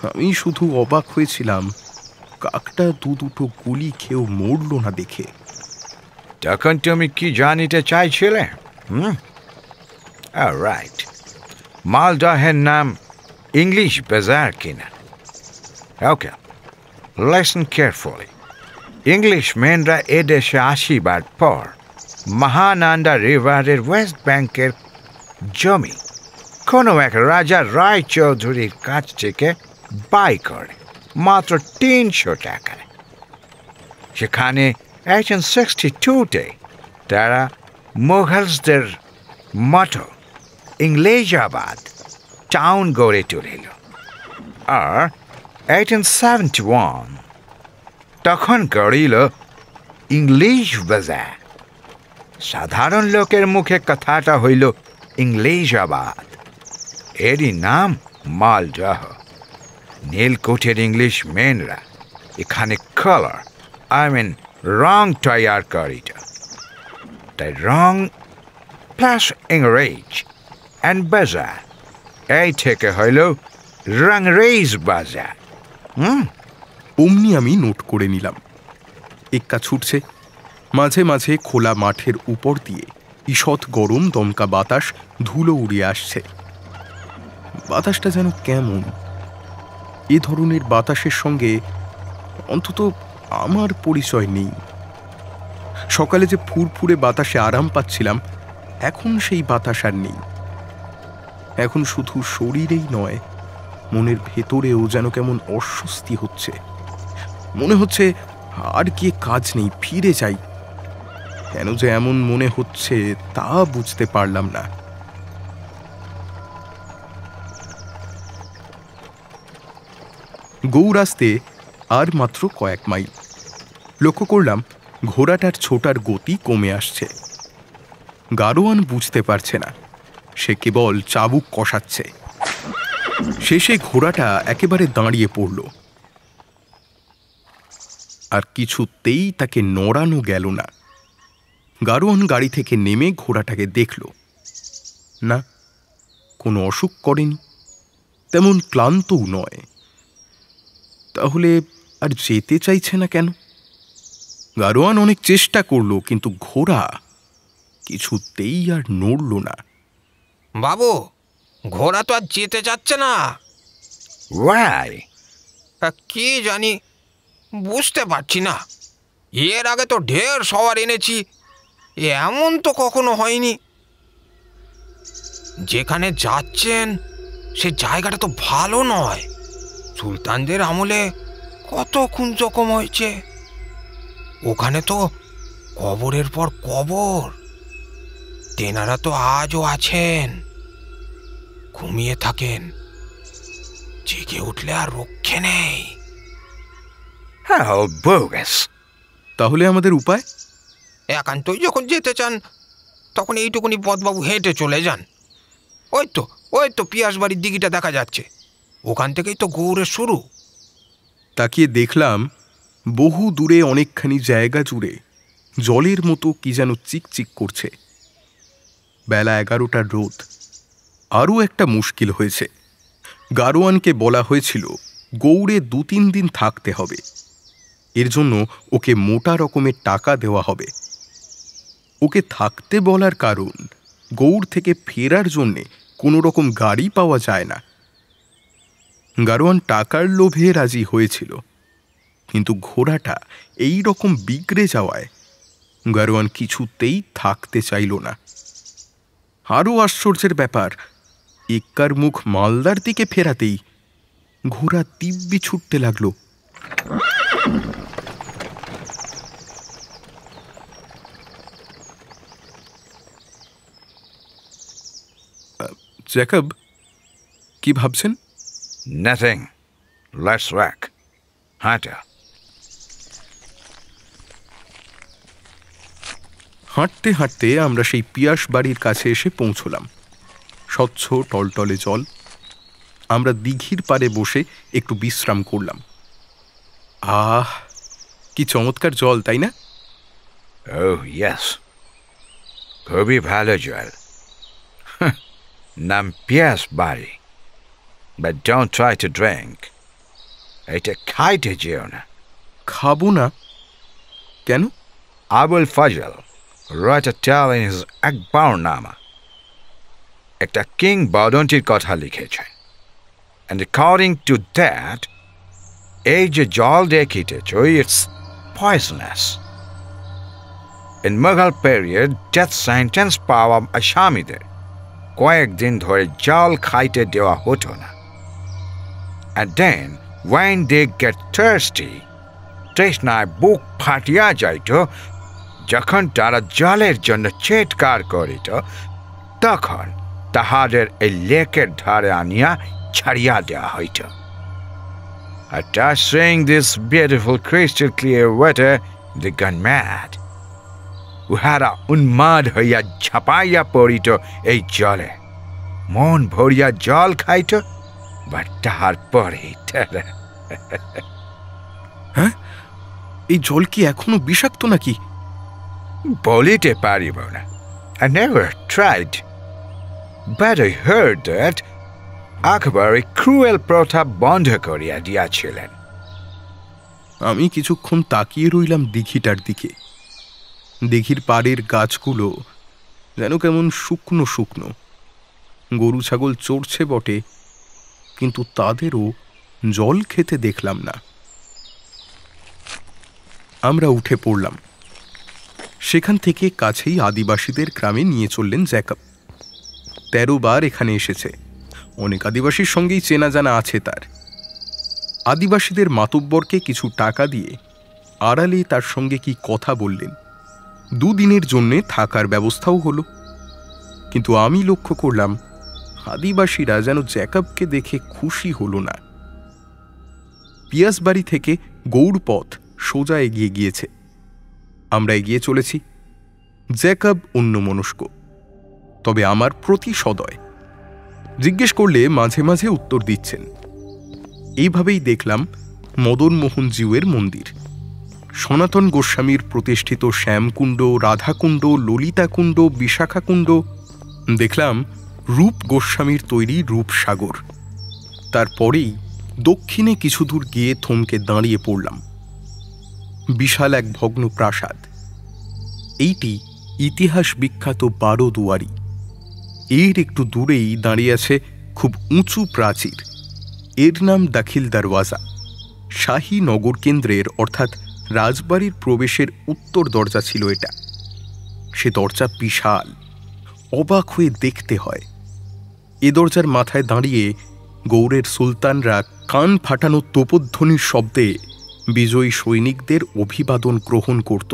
আমি শুধু অবাক হয়েছিলাম কাকটা দুটো গুলি খেয়েও মরল না দেখে। তখন তুমি কি জানিতে চাইছিলে? রাইট, মালদহের নাম ইংলিশ বাজার কিনা? ওকে, লিসেন কেয়ারফুলি। ইংলিশম্যানরা এদেশে আসিবার পর মহানন্দা রিভারের ওয়েস্ট ব্যাংকের জমি কোনো এক রাজা রায় চৌধুরীর কাছ থেকে বাই করে মাত্র 300 টাকায়। সেখানে 1862-তে তারা মুঘলসদের মতো ইংলিশাবাদ টাউন গড়ে তুলিল। আর 1871 তখন গড়িল ইংলিশ বাজার। সাধারণ লোকের মুখে কথাটা হইল ইংলিশাবাদ, এরই নাম মালদহ। নীলকুঠির ইংলিশম্যানরা এখানে কালার রং তৈয়ার করিত। তাই রং প্লাস ইংরেজ অ্যান্ড বাজার, এই থেকে হইল রংরেজ বাজার। অমনি আমি নোট করে নিলাম। এক্কা ছুটছে, মাঝে মাঝে খোলা মাঠের উপর দিয়ে ঈষৎ গরম দমকা বাতাস ধুলো উড়িয়ে আসছে। বাতাসটা যেন কেমন। এ ধরনের বাতাসের সঙ্গে অন্তত আমার পরিচয় নেই। সকালে যে ফুরফুরে বাতাসে আরাম পাচ্ছিলাম, এখন সেই বাতাস আর নেই। এখন শুধু শরীরেই নয়, মনের ভেতরেও যেন কেমন অস্বস্তি হচ্ছে। মনে হচ্ছে আর গিয়ে কাজ নেই, ফিরে যাই। কেন যে এমন মনে হচ্ছে তা বুঝতে পারলাম না। গৌড় আসতে আর মাত্র কয়েক মাইল। লক্ষ্য করলাম ঘোড়াটার ছোটার গতি কমে আসছে। গাড়োয়ান বুঝতে পারছে না, সে কেবল চাবুক কষাচ্ছে। শেষে ঘোড়াটা একেবারে দাঁড়িয়ে পড়ল, আর কিছুতেই তাকে নড়ানো গেল না। গাড়োয়ান গাড়ি থেকে নেমে ঘোড়াটাকে দেখল। না, কোনো অসুখ করেনি, তেমন ক্লান্তও নয়। তাহলে আর যেতে চাইছে না কেন? গাড়োয়ান অনেক চেষ্টা করল, কিন্তু ঘোড়া কিছুতেই আর নড়ল না। বাবু, ঘোড়া তো আর যেতে যাচ্ছে না। Why? কি জানি, বুঝতে পারছি না। এর আগে তো ঢের সওয়ার এনেছি, এমন তো কখনো হয়নি। যেখানে যাচ্ছেন সে জায়গাটা তো ভালো নয়। সুলতানদের আমলে কত খুন জখম হয়েছে। ওখানে তো কবরের পর কবর। তেনারা তো আজও আছেন, ঘুমিয়ে থাকেন। জেগে উঠলে আর রক্ষে নেই। How bogus! তাহলে আমাদের উপায়? একান্তই যখন যেতে চান তখন এইটুকুনি পথবাবু হেঁটে চলে যান। ওই তো পিয়াস বাড়ির দিঘিটা দেখা যাচ্ছে, ওখান থেকেই তো গৌড়ের শুরু। তাকিয়ে দেখলাম বহু দূরে অনেকখানি জায়গা জুড়ে জলের মতো কি যেন চিকচিক করছে। বেলা 11টার রোদ। আরও একটা মুশকিল হয়েছে। গাড়োয়ানকে বলা হয়েছিল গৌড়ে 2-3 দিন থাকতে হবে। এর জন্য ওকে মোটা রকমের টাকা দেওয়া হবে। ওকে থাকতে বলার কারণ, গৌড় থেকে ফেরার জন্যে কোনো রকম গাড়ি পাওয়া যায় না। গাড়োয়ান টাকার লোভে রাজি হয়েছিল, কিন্তু ঘোড়াটা এই রকম বিগড়ে যাওয়ায় গাড়োয়ান কিছুতেই থাকতে চাইল না। আরও আশ্চর্যের ব্যাপার, এক্কার মুখ মালদার দিকে ফেরাতেই ঘোড়া দিব্যি ছুটতে লাগলো। জ্যাকব, কি ভাবছেন? Nothing. Let's work. হাঁটা। হাঁটতে হাঁটতে আমরা সেই পিয়াস বাড়ির কাছে এসে পৌঁছলাম। স্বচ্ছ টলটলে জল। আমরা দিঘির পাড়ে বসে একটু বিশ্রাম করলাম। আহ, কি চমৎকার জল, তাই না? Oh, yes. খুবই ভালো জল। নাম পিয়াস বাড়ি, but don't try to drink. এটা খাইতে যেও না। খাবো না কেন? Abul Fazal wrote a tale in his Akbarnama. একটা কিংবদন্তির কথা লিখেছে, and according to that, এই যে জল দেখিতেছ, it's poisonous. In Mughal period, death sentence পাওয়া আসামিদের কয়েকদিন ধরে জল খাইতে দেওয়া হতো না। And then, when they get thirsty, তৃষ্ণায় বুক ফাটিয়া যাইত, যখন তারা জলের জন্য চিৎকার করিত, তখন তাহাদের এই লেকের ধারে আনিয়া ছাড়িয়া দেওয়া হইত। After seeing this beautiful crystal clear water, they got mad. উহারা উন্মাদ হইয়া ঝাঁপাইয়া পড়িত এই জলে, মন ভরিয়া জল খাইত, বা তাহার পরে হ্যাঁ, এই জল কি এখনো বিষাক্ত নাকি? বলিতে পারিব না। I never tried, but I heard that আকবর এই ক্রুয়েল প্রথা বন্ধ করিয়া দিয়াছিলেন। আমি কিছুক্ষণ তাকিয়ে রইলাম দিঘিটার দিকে। দিঘির পাড়ের গাছগুলো যেন কেমন শুকনো শুকনো। গরু ছাগল চড়ছে বটে, কিন্তু তাদেরও জল খেতে দেখলাম না। আমরা উঠে পড়লাম। সেখান থেকে কাছেই আদিবাসীদের গ্রামে নিয়ে চললেন জ্যাকব। 13 বার এখানে এসেছে। অনেক আদিবাসীর সঙ্গেই চেনা জানা আছে তার। আদিবাসীদের মাতব্বরকে কিছু টাকা দিয়ে আড়ালে তার সঙ্গে কি কথা বললেন। 2 দিনের জন্যে থাকার ব্যবস্থাও হলো। কিন্তু আমি লক্ষ্য করলাম আদিবাসীরা যেন জ্যাকবকে দেখে খুশি হল না। পিয়াসবাড়ি থেকে গৌড়পথ সোজা এগিয়ে গিয়েছে। আমরা এগিয়ে চলেছি। জ্যাকব অন্যমনস্ক, তবে আমার প্রতি সদয়। জিজ্ঞেস করলে মাঝে মাঝে উত্তর দিচ্ছেন। এইভাবেই দেখলাম মদনমোহন জিউয়ের মন্দির, সনাতন গোস্বামীর প্রতিষ্ঠিত শ্যামকুণ্ড, রাধাকুণ্ড, ললিতাকুণ্ড, বিশাখাকুণ্ড। দেখলাম রূপ গোস্বামীর তৈরি রূপসাগর। তারপরেই দক্ষিণে কিছু দূর গিয়ে থমকে দাঁড়িয়ে পড়লাম। বিশাল এক ভগ্ন প্রাসাদ। এইটি ইতিহাস বিখ্যাত 12 দুয়ারি। এর একটু দূরেই দাঁড়িয়ে আছে খুব উঁচু প্রাচীর। এর নাম দাখিল দরওয়াজা। শাহী নগর কেন্দ্রের অর্থাৎ রাজবাড়ির প্রবেশের উত্তর দরজা ছিল এটা। সে দরজা বিশাল, অবাক হয়ে দেখতে হয়। এ দরজার মাথায় দাঁড়িয়ে গৌড়ের সুলতানরা কান ফাটানো তোপধ্বনির শব্দে বিজয়ী সৈনিকদের অভিবাদন গ্রহণ করত।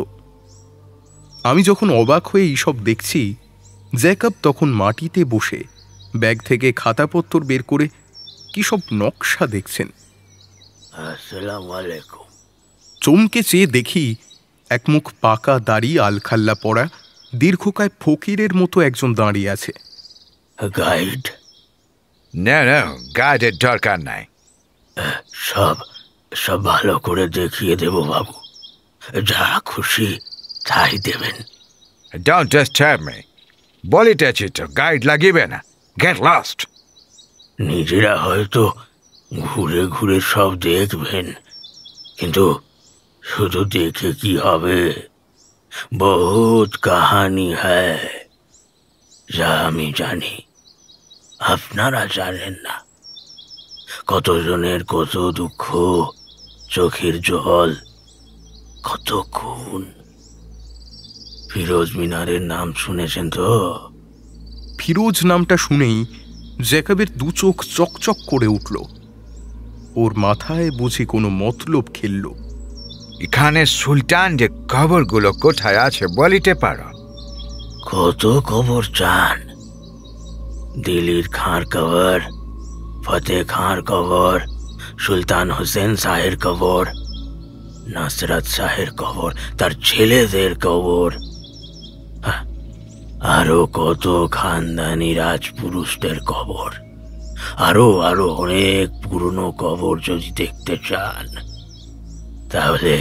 আমি যখন অবাক হয়ে এইসব দেখছি, জ্যাকব তখন মাটিতে বসে ব্যাগ থেকে খাতাপত্র বের করে কি সব নকশা দেখছেন। আসসালামু আলাইকুম। চমকে চেয়ে দেখি একমুখ পাকা দাড়ি, আলখাল্লা পরা, দীর্ঘকায় ফকিরের মতো একজন দাঁড়িয়ে আছে। গাইড? না না, গাইডের দরকার নাই। সব সব ভালো করে দেখিয়ে দেব বাবু, যা খুশি তাই দেবেন। Don't disturb me. বলিতেছি তো, গাইড লাগিবে না। Get lost. নিজেরা হয়তো ঘুরে ঘুরে সব দেখবেন, কিন্তু শুধু দেখে কি হবে? বহুত কাহানি হ্যায়, যা আমি জানি আপনারা জানেন না। কতজনের কত দুঃখ, চোখের জল, কত খুন। ফিরোজ মিনারের নাম শুনেছেন তো? ফিরোজ নামটা শুনেই জ্যাকবের 2 চোখ চকচক করে উঠল। ওর মাথায় বুঝি কোনো মতলব খেলল। এখানে সুলতানদের কবরগুলো কোথায় আছে বলিতে পারো? কত কবর চান? দিল্লির খাঁর কবর, ফতে খাঁর কবর, সুলতান হোসেন শাহের কবর, নাসরত শাহের কবর, তার ছেলেদের কবর। আরো কত খানদানি রাজপুরুষদের কবর, আরো আরো অনেক পুরনো কবর যদি দেখতে চান তাহলে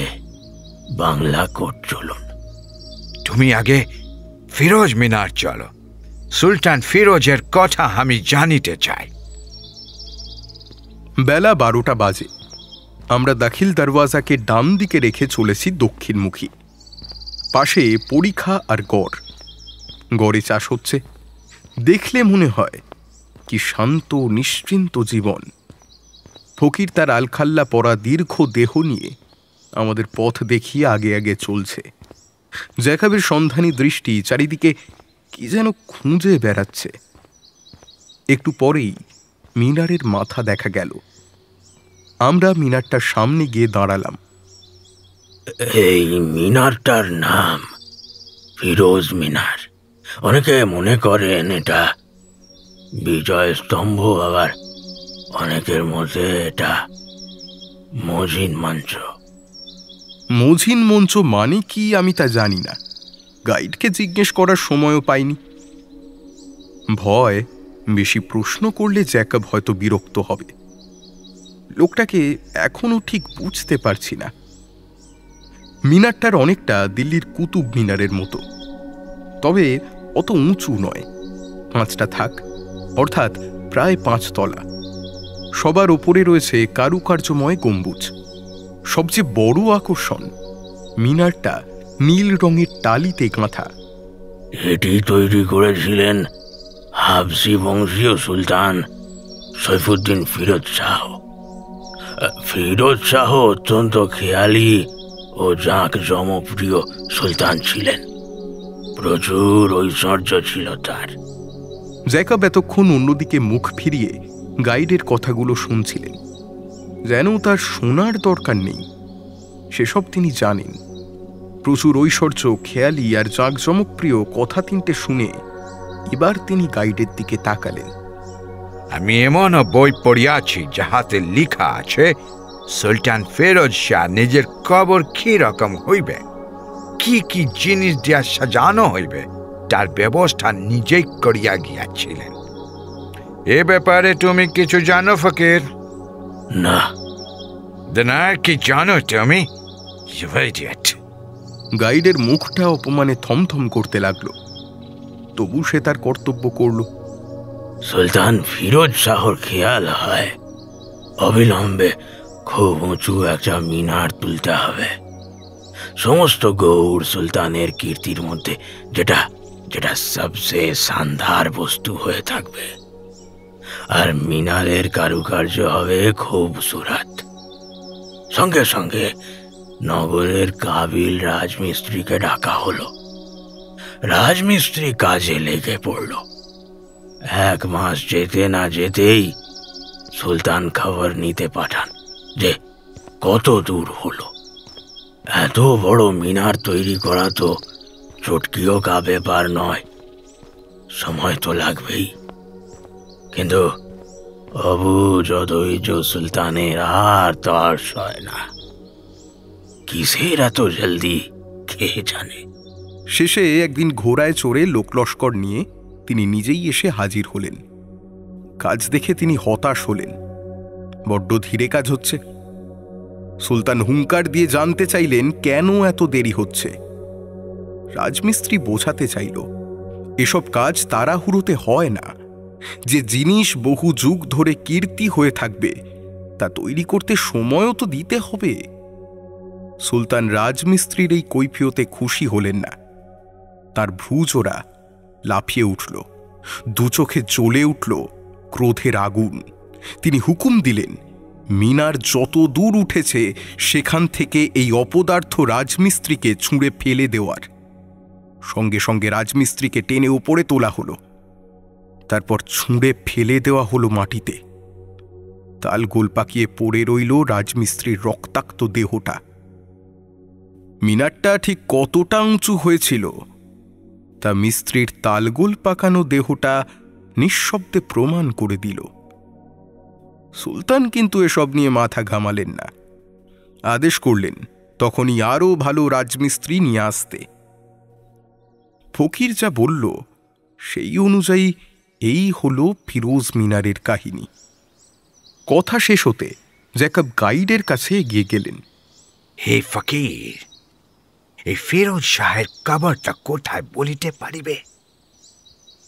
বাংলা কোট চলুন। তুমি আগে ফিরোজ মিনার চলো, সুলতান ফিরোজের কথা আমি জানিতে চাই। বেলা 12টা বাজে। আমরা দাখিল দরওয়াজাকে ডান দিকে রেখে চলেছি দক্ষিণমুখী। পাশে পরিখা আর গড়। গড়ে চাষ হচ্ছে। দেখলে মনে হয় কি শান্ত নিশ্চিন্ত জীবন। ফকির তার আলখাল্লা পরা দীর্ঘ দেহ নিয়ে আমাদের পথ দেখিয়ে আগে আগে চলছে। জ্যাকবের সন্ধানী দৃষ্টি চারিদিকে কি যেন খুঁজে বেড়াচ্ছে। একটু পরেই মিনারের মাথা দেখা গেল। আমরা মিনারটার সামনে গিয়ে দাঁড়ালাম। এই মিনারটার নাম ফিরোজ মিনার। অনেকে মনে করেন এটা বিজয় স্তম্ভ, আবার অনেকের মতে এটা মজিন মঞ্চ। মজিন মঞ্চ মানে কি আমি তা জানি না। গাইডকে জিজ্ঞেস করার সময়ও পাইনি। ভয় বেশি প্রশ্ন করলে জ্যাকব হয়তো বিরক্ত হবে। লোকটাকে এখনো ঠিক বুঝতে পারছি না। মিনারটার অনেকটা দিল্লির কুতুব মিনারের মতো, তবে অত উঁচু নয়। 5টা থাক, অর্থাৎ প্রায় 5 তলা। সবার ওপরে রয়েছে কারুকার্যময় গম্বুজ। সবচেয়ে বড় আকর্ষণ, মিনারটা নীল রঙের টালিতে গাঁথা। এটি তৈরি করেছিলেন হাবসি বংশীয় সুলতান সৈফুদ্দিন ফিরোজ শাহ। ফিরোজ শাহ অত্যন্ত খেয়ালি ও জাঁকজমপ্রিয় সুলতান ছিলেন। প্রচুর ঐশ্বর্য ছিল তার। জ্যাকব এতক্ষণ অন্যদিকে মুখ ফিরিয়ে গাইডের কথাগুলো শুনছিলেন, যেন তার শোনার দরকার নেই। সেসব তিনি জানেন। প্রচুর ঐশ্বর্য, খেয়ালি আর জাঁকজমকপ্রিয় কথা 3টে শুনে এবার তিনি গাইডের দিকে তাকালেন। আমি এমনও বই পড়িয়াছি যাহাতে লিখা আছে সুলতান ফিরোজ শাহ নিজের কবর কি রকম হইবে, কি কি জিনিস দিয়া সাজানো হইবে, তার ব্যবস্থা নিজেই করিয়া গিয়াছিলেন। এ ব্যাপারে তুমি কিছু জানো ফকির? না। আর কি জানো তুমি? গাইডের মুখটা অপমানে থমথম করতে লাগলো। তবু সে তার কর্তব্য করল। সুলতান ফিরোজ শাহর খেয়াল হয় অবিলম্বে খুব উঁচু একটা মিনার তুলতে হবে, সমস্ত গৌড় সুলতানের কীর্তির মধ্যে যেটা যেটা সবচেয়ে শানদার বস্তু হয়ে থাকবে। আর মিনারের কারুকার্য হবে খুব সুরাত। সঙ্গে সঙ্গে নগরের কাবিল রাজমিস্ত্রিকে ডাকা হলো। রাজমিস্ত্রি কাজে লেগে পড়ল। 1 মাস যেতে না যেতেই সুলতান খবর নিতে পাঠান যে কত দূর হলো। এত বড় মিনার তৈরি করা তো চটকিও কা ব্যাপার নয়, সময় তো লাগবেই। কিন্তু অবুঝ অধৈর্য সুলতানের আর তার সয় না। কিসের এত জলদি কে জানে। শেষে একদিন ঘোড়ায় চড়ে লোকলস্কর নিয়ে তিনি নিজেই এসে হাজির হলেন। কাজ দেখে তিনি হতাশ হলেন। বড্ড ধীরে কাজ হচ্ছে। সুলতান হুঙ্কার দিয়ে জানতে চাইলেন কেন এত দেরি হচ্ছে। রাজমিস্ত্রি বোঝাতে চাইল এসব কাজ তাড়াহুড়োতে হয় না। যে জিনিস বহু যুগ ধরে কীর্তি হয়ে থাকবে তা তৈরি করতে সময়ও তো দিতে হবে। সুলতান রাজমিস্ত্রির এই কৈফিয়তে খুশি হলেন না। তার ভ্রুজোড়া লাফিয়ে উঠল, 2 চোখে জ্বলে উঠল ক্রোধের আগুন। তিনি হুকুম দিলেন, মিনার যত দূর উঠেছে সেখান থেকে এই অপদার্থ রাজমিস্ত্রিকে ছুঁড়ে ফেলে দেওয়ার। সঙ্গে সঙ্গে রাজমিস্ত্রিকে টেনে ওপরে তোলা হলো। তারপর ছুঁড়ে ফেলে দেওয়া হলো মাটিতে। তাল গোল পাকিয়ে পড়ে রইল রাজমিস্ত্রির রক্তাক্ত দেহটা। মিনারটা ঠিক কতটা উঁচু হয়েছিল তা মিস্ত্রির তালগোল পাকানো দেহটা নিঃশব্দে প্রমাণ করে দিল। সুলতান কিন্তু এসব নিয়ে মাথা ঘামালেন না। আদেশ করলেন তখনই আরও ভালো রাজমিস্ত্রি নিয়ে আসতে। ফকির যা বলল সেই অনুযায়ী এই হলো ফিরোজ মিনারের কাহিনী। কথা শেষ হতে জ্যাকব গাইডের কাছে এগিয়ে গেলেন। হে ফকির, এই ফিরোজ শাহের কবরটা কোথায় বলিতে পারিবে?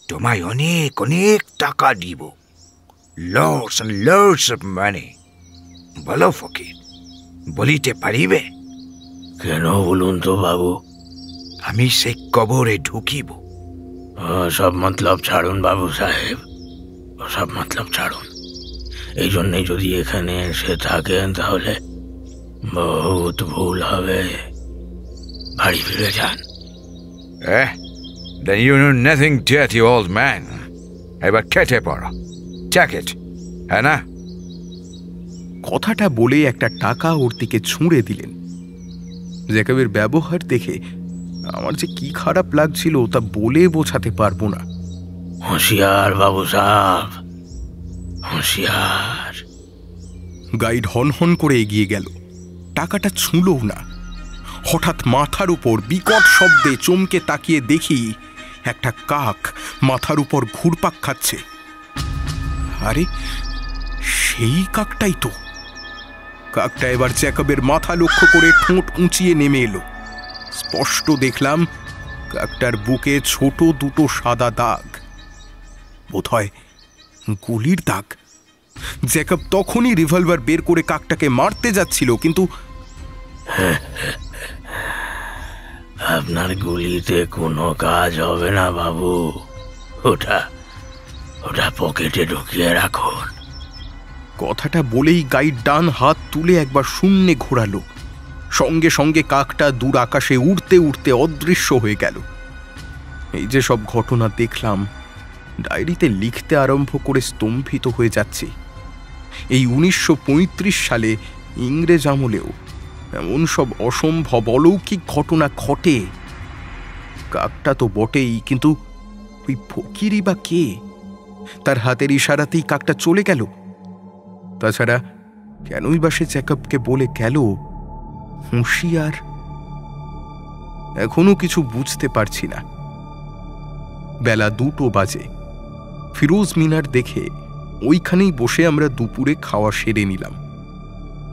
তোমায় অনেক অনেক টাকা দিব, lords and lords of money. বলো ফকির, বলিতে পারিবে? কেন বলুন তো বাবু? আমি সেই কবরে ঢুকিব। সব মতলব ছাড়ুন বাবু সাহেব, সব মতলব ছাড়ুন। এই জন্যই যদি এখানে এসে থাকেন তাহলে বহুত ভুল হবে। বাড়ি ফিরে যান। Then you know nothing, dirty old man. এবার খেটে পড়ো। Take it, হ্যাঁ না? কথাটা বলে একটা টাকা ওর দিকে ছুঁড়ে দিলেন। জ্যাকবের ব্যবহার দেখে আমার যে কি খারাপ লাগছিল তা বলে বোঝাতে পারবো না। হুঁশিয়ার বাবু সাহেব, হুঁশিয়ার। গাইড হনহন করে এগিয়ে গেল, টাকাটা ছুঁলও না। হঠাৎ মাথার উপর বিকট শব্দে চমকে তাকিয়ে দেখি একটা কাক মাথার উপর ঘুরপাক খাচ্ছে। আরে সেই কাকটাই তো। কাকটা এবার জ্যাকবের মাথা লক্ষ্য করে ঠোঁট উঁচিয়ে নেমে এলো। স্পষ্ট দেখলাম কাকটার বুকে ছোট দুটো সাদা দাগ, বোধহয় গুলির দাগ। জ্যাকব তখনই রিভলভার বের করে কাকটাকে মারতে যাচ্ছিল, কিন্তু আপনার গুলিতে কোনো কাজ হবে না বাবু। ওটা ওটা পকেটে ঢুকিয়ে রাখুন। কথাটা বলেই গাইড ডান হাত তুলে একবার শূন্যে ঘোরালো। সঙ্গে সঙ্গে কাকটা দূর আকাশে উড়তে উড়তে অদৃশ্য হয়ে গেল। এই যে সব ঘটনা দেখলাম, ডায়েরিতে লিখতে আরম্ভ করে স্তম্ভিত হয়ে যাচ্ছে। এই 1935 সালে ইংরেজ আমলেও এমন সব অসম্ভব অলৌকিক ঘটনা ঘটে। কাকটা তো বটেই, কিন্তু ওই ফকিরই বা কে? তার হাতের ইশারাতেই কাকটা চলে গেল। তাছাড়া কেনই বা সে জ্যাকবকে বলে গেল হুঁশিয়ার? এখনো কিছু বুঝতে পারছি না। বেলা 2টো বাজে। ফিরোজ মিনার দেখে ওইখানেই বসে আমরা দুপুরে খাওয়া সেরে নিলাম।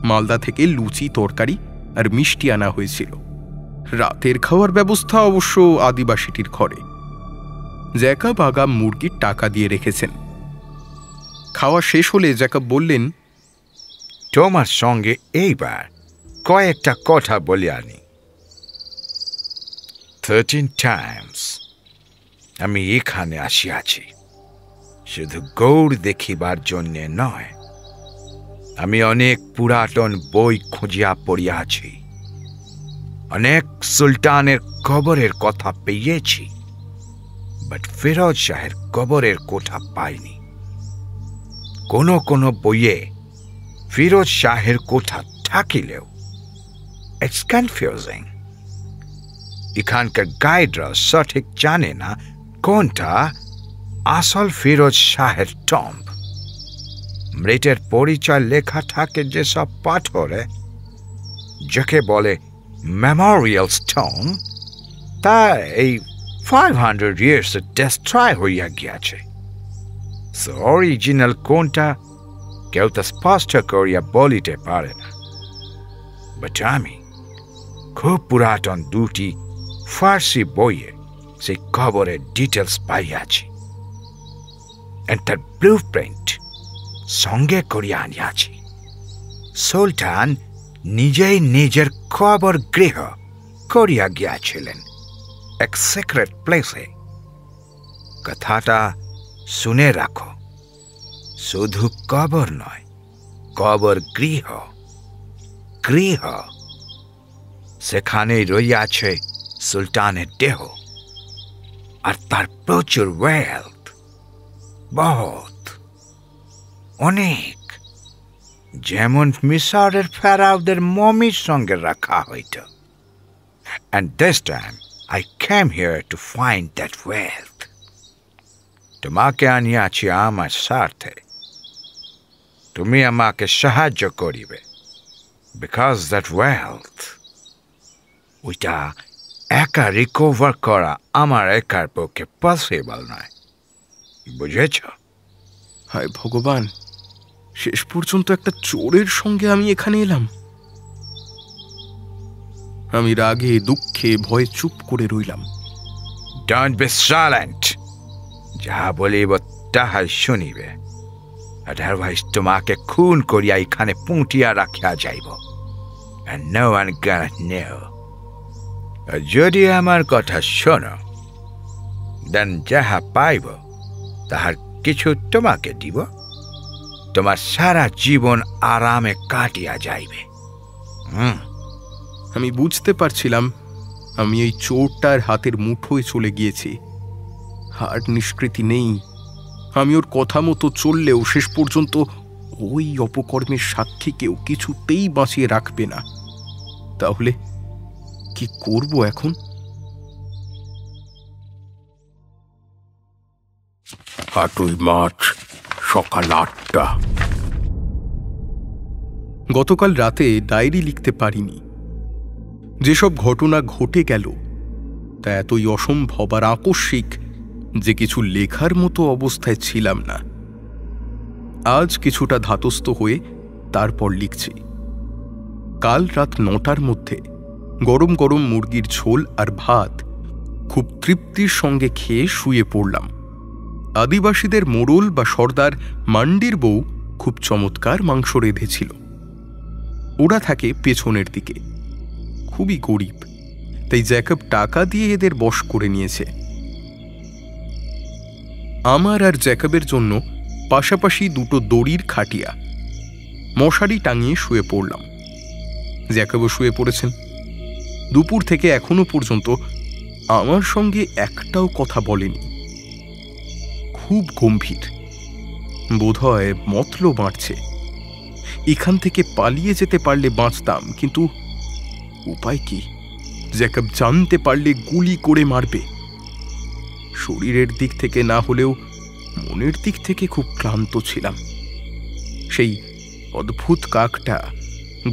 মালদা থেকে লুচি, তরকারি আর মিষ্টি আনা হয়েছিল। রাতের খাওয়ার ব্যবস্থা অবশ্য আদিবাসীটির ঘরে। জ্যাকব আগাম মুরগির টাকা দিয়ে রেখেছেন। খাওয়া শেষ হলে জ্যাকব বললেন, তোমার সঙ্গে এইবার কয়েকটা কথা বলি আনি। 13 times আমি এখানে আসিয়াছি, শুধু গৌড় দেখিবার জন্যে নয়। আমি অনেক পুরাতন বই খুঁজিয়া পড়িয়াছি, অনেক সুলতানের কবরের কথা পেয়েছি, বাট ফিরোজ শাহের কবরের কথা পাইনি। কোনো কোনো বইয়ে ফিরোজ শাহের কথা থাকিলেও ইটস কনফিউজিং। এখানকার গাইডরা সঠিক জানে না কোনটা আসল ফিরোজ শাহের টম্ব। মৃতের পরিচয় লেখা থাকে যেসব পাথরে, যাকে বলে মেমোরিয়াল স্টোন, তা এই 500 years ডেস্ট্রয় হইয়া গিয়াছে। সো অরিজিনাল কোনটা কেউ তা স্পষ্ট করিয়া বলিতে পারে না। বাট আমি খুব পুরাতন দুটি ফার্সি বইয়ে সেই কবরের ডিটেলস পাইয়াছি, and তার ব্লু প্রিন্ট সঙ্গে করিয়া আনিয়াছি। সুলতান নিজেই নিজের কবর গৃহ করিয়া গিয়াছিলেন এক সিক্রেট প্লেসে। কথাটা শুনে রাখো, শুধু কবর নয়, কবর গৃহ, গৃহ। সেখানে রইয়াছে সুলতানের দেহ, আর তার প্রচুর ওয়েলথ, বহুত, অনেক, যেমন মিশরের ফেরাওদের মমির সঙ্গে রাখা হইত। And this time I came here to find that wealth. তোমাকে আনিয়াছি আমার স্বার্থে। তুমি আমাকে সাহায্য করিবে, because that wealth ওইটা একা রিকভার করা আমার একার পক্ষে পসিবল নয়, বুঝেছ? হায় ভগবান, শেষ পর্যন্ত একটা চোরের সঙ্গে আমি এখানে এলাম। আমি রাগে দুঃখে ভয়ে চুপ করে রইলাম। Don't be silent. যাহা বলিব তাহাই শুনিবে, আদারওয়াইজ তোমাকে খুন করিয়া এখানে পুঁটিয়া রাখিয়া যাইব, and no one gonna know. যদি আমার কথা শোনো, দেন যাহা পাইব তাহার কিছু তোমাকে দিব, তোমার সারা জীবন আরামে কাটিয়া যাইবে। আমি বুঝতে পারছিলাম আমি এই চোরটার হাতের মুঠোয় চলে গিয়েছি। আর নিষ্কৃতি নেই। আমি ওর কথা মতো চললেও শেষ পর্যন্ত ওই অপকর্মের সাক্ষীকেও কিছুতেই বাঁচিয়ে রাখবে না। তাহলে কি করব এখন? হাটুই মাছ, সকাল 8টা। গতকাল রাতে ডায়েরি লিখতে পারিনি। যেসব ঘটনা ঘটে গেল তা এতই অসম্ভব আর আকস্মিক যে কিছু লেখার মতো অবস্থায় ছিলাম না। আজ কিছুটা ধাতস্থ হয়ে তারপর লিখছি। কাল রাত 9টার মধ্যে গরম গরম মুরগির ঝোল আর ভাত খুব তৃপ্তির সঙ্গে খেয়ে শুয়ে পড়লাম। আদিবাসীদের মোড়ল বা সর্দার মান্ডির বউ খুব চমৎকার মাংস রেঁধেছিল। ওরা থাকে পেছনের দিকে, খুবই গরিব, তাই জ্যাকব টাকা দিয়ে এদের বশ করে নিয়েছে। আমার আর জ্যাকবের জন্য পাশাপাশি দুটো দড়ির খাটিয়া, মশারি টাঙিয়ে শুয়ে পড়লাম। জ্যাকবও শুয়ে পড়েছেন। দুপুর থেকে এখনো পর্যন্ত আমার সঙ্গে একটাও কথা বলেনি। খুব গম্ভীর, বোধহয় মতলব বাড়ছে। এখান থেকে পালিয়ে যেতে পারলে বাঁচতাম, কিন্তু উপায় কি? জ্যাকব জানতে পারলে গুলি করে মারবে। শরীরের দিক থেকে না হলেও মনের দিক থেকে খুব ক্লান্ত ছিলাম। সেই অদ্ভুত কাকটা,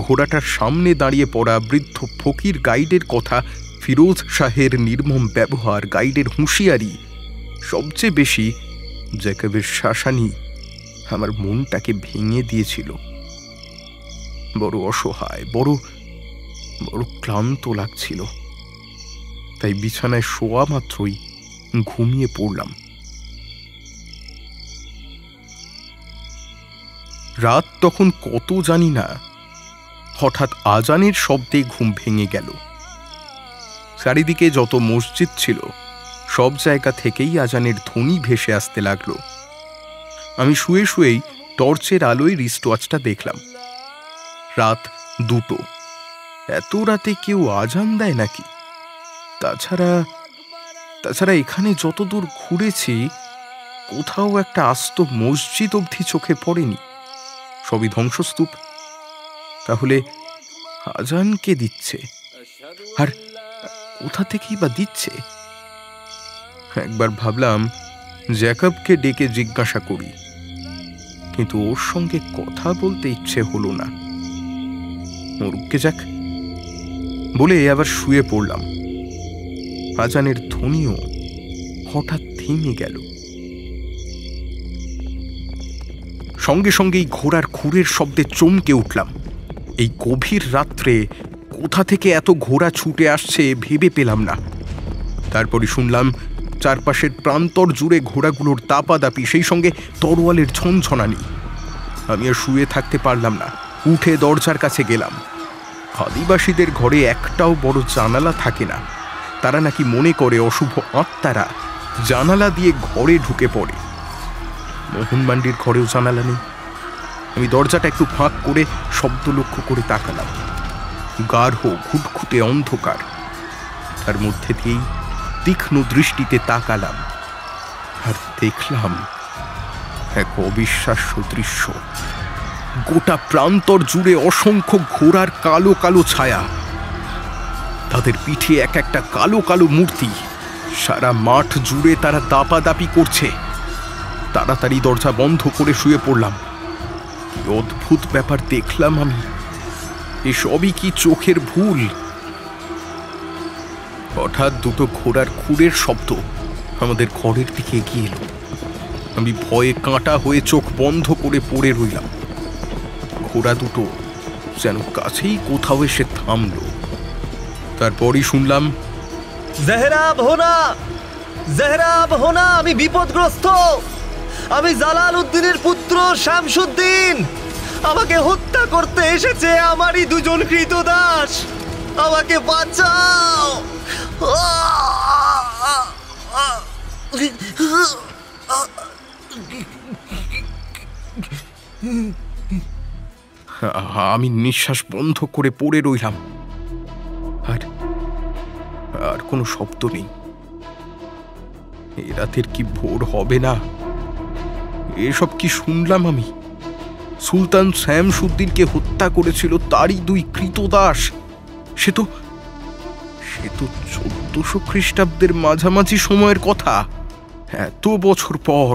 ঘোড়াটার সামনে দাঁড়িয়ে পড়া বৃদ্ধ ফকির গাইডের কথা, ফিরোজ শাহের নির্মম ব্যবহার, গাইডের হুঁশিয়ারি, সবচেয়ে বেশি জ্যাকবের শাসানি আমার মনটাকে ভেঙে দিয়েছিল। বড় অসহায়, বড় বড় ক্লান্ত লাগছিল। তাই বিছানায় শোয়া মাত্রই ঘুমিয়ে পড়লাম। রাত তখন কত জানি না। হঠাৎ আজানের শব্দে ঘুম ভেঙে গেল। চারিদিকে যত মসজিদ ছিল সব জায়গা থেকেই আজানের ধ্বনি ভেসে আসতে লাগলো। আমি শুয়ে শুয়েই টর্চের আলোয় রিস্টওয়াচটা দেখলাম। রাত 2টো। এত রাতে কেউ আজান দেয় নাকি? তাছাড়া এখানে যতদূর ঘুরেছি কোথাও একটা আস্ত মসজিদ অবধি চোখে পড়েনি। সবই ধ্বংসস্তূপ। তাহলে আজান কে দিচ্ছে, আর কোথা থেকেই বা দিচ্ছে? একবার ভাবলাম জ্যাকবকে ডেকে জিজ্ঞাসা করি, কিন্তু ওর সঙ্গে কথা বলতে ইচ্ছে হলো না। মরুককে যাক বলে আবার শুয়ে পড়লাম। আজানের ধ্বনিও হঠাৎ থেমে গেল। সঙ্গে সঙ্গেই ঘোড়ার খুরের শব্দে চমকে উঠলাম। এই গভীর রাত্রে কোথা থেকে এত ঘোড়া ছুটে আসছে ভেবে পেলাম না। তারপরে শুনলাম চারপাশের প্রান্তর জুড়ে ঘোড়াগুলোর দাপাদাপি, সেই সঙ্গে তরোয়ালের ঝনঝনানি। আমি আর শুয়ে থাকতে পারলাম না, উঠে দরজার কাছে গেলাম। আদিবাসীদের ঘরে একটাও বড় জানালা থাকে না। তারা নাকি মনে করে অশুভ আত্মারা জানালা দিয়ে ঘরে ঢুকে পড়ে। মোহন মান্ডির ঘরেও জানালা নেই। আমি দরজাটা একটু ফাঁক করে শব্দ লক্ষ্য করে তাকালাম। গাঢ় ঘুটঘুটে অন্ধকার। তার মধ্যে দিয়েই তীক্ষ্ণ দৃষ্টিতে তাকালাম আর দেখলাম এক অবিশ্বাস্য দৃশ্য। গোটা প্রান্তর জুড়ে অসংখ্য ঘোড়ার কালো কালো ছায়া। তাদের পিঠে এক একটা কালো কালো মূর্তি। সারা মাঠ জুড়ে তারা দাপাদাপি করছে। তাড়াতাড়ি দরজা বন্ধ করে শুয়ে পড়লাম। কি অদ্ভুত ব্যাপার দেখলাম আমি! এসবই কি চোখের ভুল? হঠাৎ দুটো ঘোড়ার খুরের শব্দ আমাদের ঘরের দিকে এগিয়ে এলো। আমি ভয়ে কাঁটা হয়ে চোখ বন্ধ করে পড়ে রইলাম। ঘোড়া দুটো যেন কাছেই কোথাও এসে থামল। তারপরই শুনলাম, জেহরাব হোনা, জেহরাব হোনা, আমি বিপদগ্রস্ত। আমি জালাল উদ্দিনের পুত্র শামসুদ্দিন। আমাকে হত্যা করতে এসেছে আমারই দুজন কৃতদাস। আমাকে বাঁচাও। আমি নিঃশ্বাস বন্ধ করে পড়ে রইলাম। আর কোনো শব্দ নেই। এ রাতের কি ভোর হবে না? এসব কি শুনলাম আমি? সুলতান শামসুদ্দিনকে হত্যা করেছিল তারই দুই কৃতদাস। সে তো 1400 খ্রিস্টাব্দের মাঝামাঝি সময়ের কথা। এত বছর পর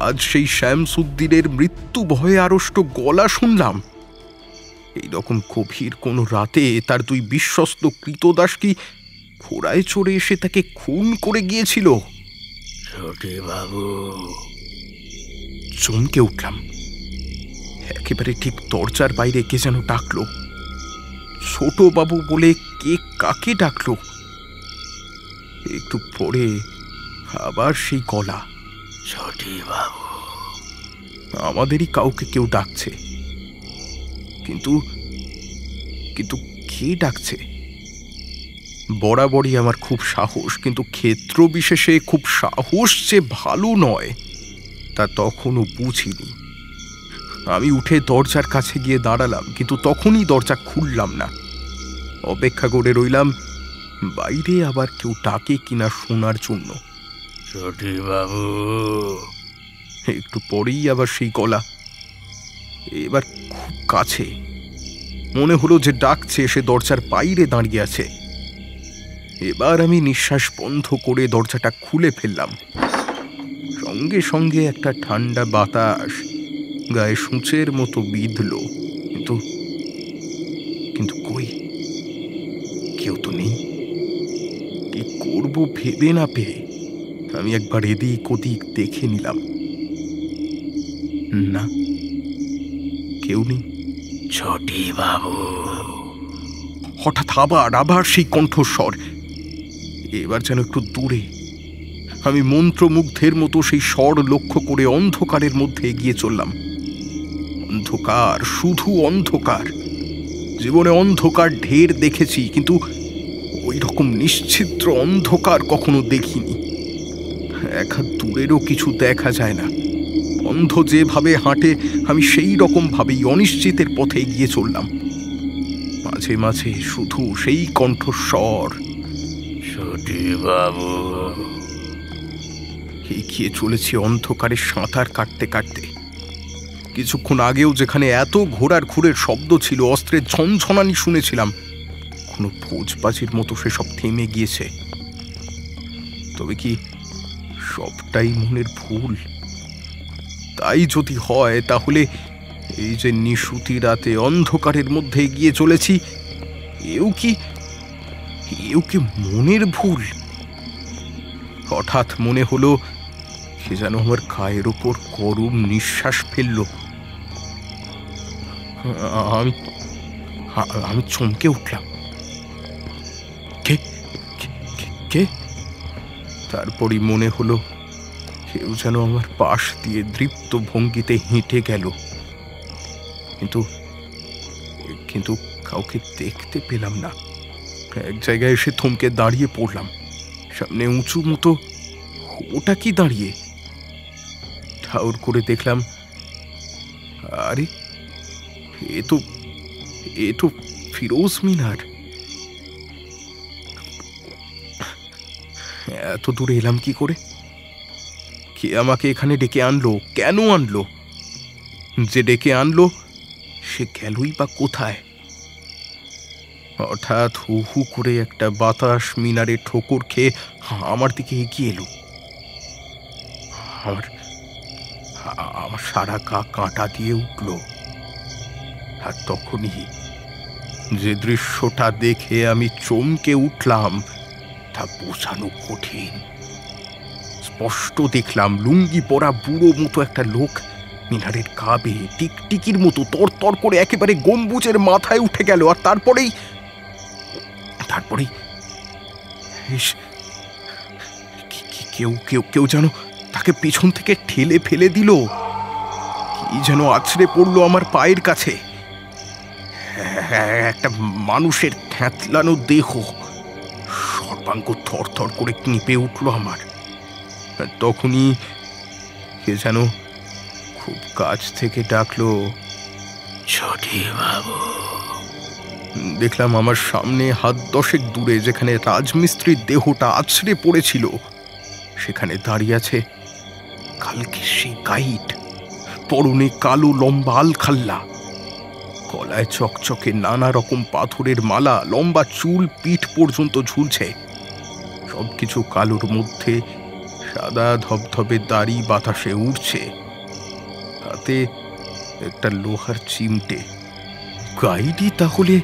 আজ সেই শামসুদ্দিনের মৃত্যু ভয়ে আড়ষ্ট গলা শুনলাম। এইরকম গভীর কোনো রাতে তার দুই বিশ্বস্ত কৃতদাস কি ঘোড়ায় চড়ে এসে তাকে খুন করে গিয়েছিল? ছোটি বাবু, চমকে উঠলাম। একেবারে ঠিক দরজার বাইরে কে যেন ডাকলো। ছোট বাবু বলে কে কাকে ডাকলো? একটু পরে আবার সেই গলা, ছোটি বাবু। আমাদেরই কাউকে কেউ ডাকছে, কিন্তু কিন্তু কে ডাকছে? বরাবরই আমার খুব সাহস, কিন্তু ক্ষেত্র বিশেষে খুব সাহস যে ভালো নয় তা তখনও বুঝিনি। আমি উঠে দরজার কাছে গিয়ে দাঁড়ালাম, কিন্তু তখনই দরজা খুললাম না। অপেক্ষা করে রইলাম বাইরে আবার কেউ ডাকে কিনা শোনার জন্য। ছোটি বাবু। একটু পরেই আবার সেই গলা, এবার খুব কাছে। মনে হলো যে ডাকছে, সে দরজার বাইরে দাঁড়িয়ে আছে। এবার আমি নিঃশ্বাস বন্ধ করে দরজাটা খুলে ফেললাম। সঙ্গে সঙ্গে একটা ঠান্ডা বাতাস গায়ে সূঁচের মতো বিঁধল, কিন্তু কই, কেউ তো নেই। কি করব ভেবে না পেয়ে আমি একবার এদিক ওদিক দেখে নিলাম। না, কেউ নেই। ছোটি বাবু। হঠাৎ আবার সেই কণ্ঠস্বর, এবার যেন একটু দূরে। আমি মন্ত্রমুগ্ধের মতো সেই স্বর লক্ষ্য করে অন্ধকারের মধ্যে এগিয়ে চললাম। অন্ধকার, শুধু অন্ধকার। জীবনে অন্ধকার ঢের দেখেছি, কিন্তু ওই রকম নিশ্চিদ্র অন্ধকার কখনো দেখিনি। এক হাত দূরেরও কিছু দেখা যায় না। অন্ধ যেভাবে হাঁটে আমি সেই রকম ভাবেই অনিশ্চিতের পথে এগিয়ে চললাম। মাঝে মাঝে শুধু সেই কণ্ঠস্বর, ছোটি বাবু। এগিয়ে চলেছি অন্ধকারে সাঁতার কাটতে কাটতে। কিছুক্ষণ আগেও যেখানে এত ঘোড়ার খুরের শব্দ ছিল, অস্ত্রের ঝনঝনানি শুনেছিলাম, কোনো ভোজবাজির মতো সেসব থেমে গিয়েছে। তবে কি সবটাই মনের ভুল? তাই যদি হয় তাহলে এই যে নিশুতি রাতে অন্ধকারের মধ্যে এগিয়ে চলেছি, এও কি মনের ভুল? হঠাৎ মনে হলো সে যেন আমার গায়ের ওপর গরম নিঃশ্বাস ফেলল। আমি চমকে উঠলাম। কে? তারপরই মনে হলো কেউ যেন আমার পাশ দিয়ে দৃপ্ত ভঙ্গিতে হেঁটে গেল, কিন্তু কাউকে দেখতে পেলাম না। এক জায়গায় এসে থমকে দাঁড়িয়ে পড়লাম। সামনে উঁচু মতো, ওটা কি দাঁড়িয়ে? ঠাউর করে দেখলাম, আরে এ তো ফিরোজ মিনার। এত দূরে এলাম কি করে? কে আমাকে এখানে ডেকে আনলো? কেন আনলো? যে ডেকে আনলো সে গেলই বা কোথায়? হঠাৎ হু হু করে একটা বাতাস মিনারে ঠোকর খেয়ে আমার দিকে এগিয়ে এলো। আমার সারা গা কাঁটা দিয়ে উঠল। আর তখনই যে দৃশ্যটা দেখে আমি চমকে উঠলাম, কথা বোঝানো কঠিন। স্পষ্ট দেখলাম লুঙ্গি পরা বুড়ো মতো একটা লোক মিনারের গা বেয়ে টিকটিকির মতো তরতর করে একেবারে গম্বুজের মাথায় উঠে গেল। আর তারপরেই কেউ কেউ কেউ যেন তাকে পেছন থেকে ঠেলে ফেলে দিল। কি যেন আছড়ে পড়লো আমার পায়ের কাছে, একটা মানুষের থ্যাতলানো দেহ। সর্বাঙ্গ থরথর করে কেঁপে উঠল আমার। তখনই কে যেন খুব কাছ থেকে ডাকলো, ছোটি বাবু। দেখলাম আমার সামনে হাত 10 দূরে যেখানে রাজমিস্ত্রির দেহটা আছড়ে পড়েছিল, সেখানে দাঁড়িয়ে আছে কালকে সেই গাইড। পরনে কালো লম্বা আলখাল্লা, গলায় চকচকে নানা রকম পাথরের মালা, লম্বা চুল পিঠ পর্যন্ত ঝুলছে। সবকিছু কালোর মধ্যে সাদা ধবধবে দাড়ি বাতাসে উড়ছে, হাতে একটা লোহার চিমটে। গাইডই তাহলে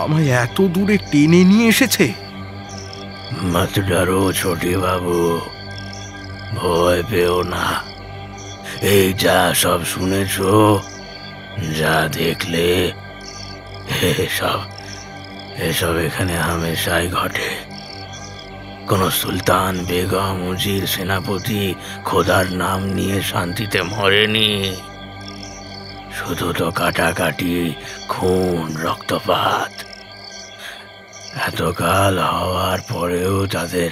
আমায় এত দূরে টেনে নিয়ে এসেছে। মত ডরো ছোটি বাবু, ভয় পেও না। এই যা সব শুনেছ, যা দেখলে, এসব এখানে হামেশাই ঘটে। কোন সুলতান, বেগম, উজির, সেনাপতি খোদার নাম নিয়ে শান্তিতে মরেনি। শুধু তো কাটাকাটি, খুন, রক্তপাত। এতকাল হওয়ার পরেও তাদের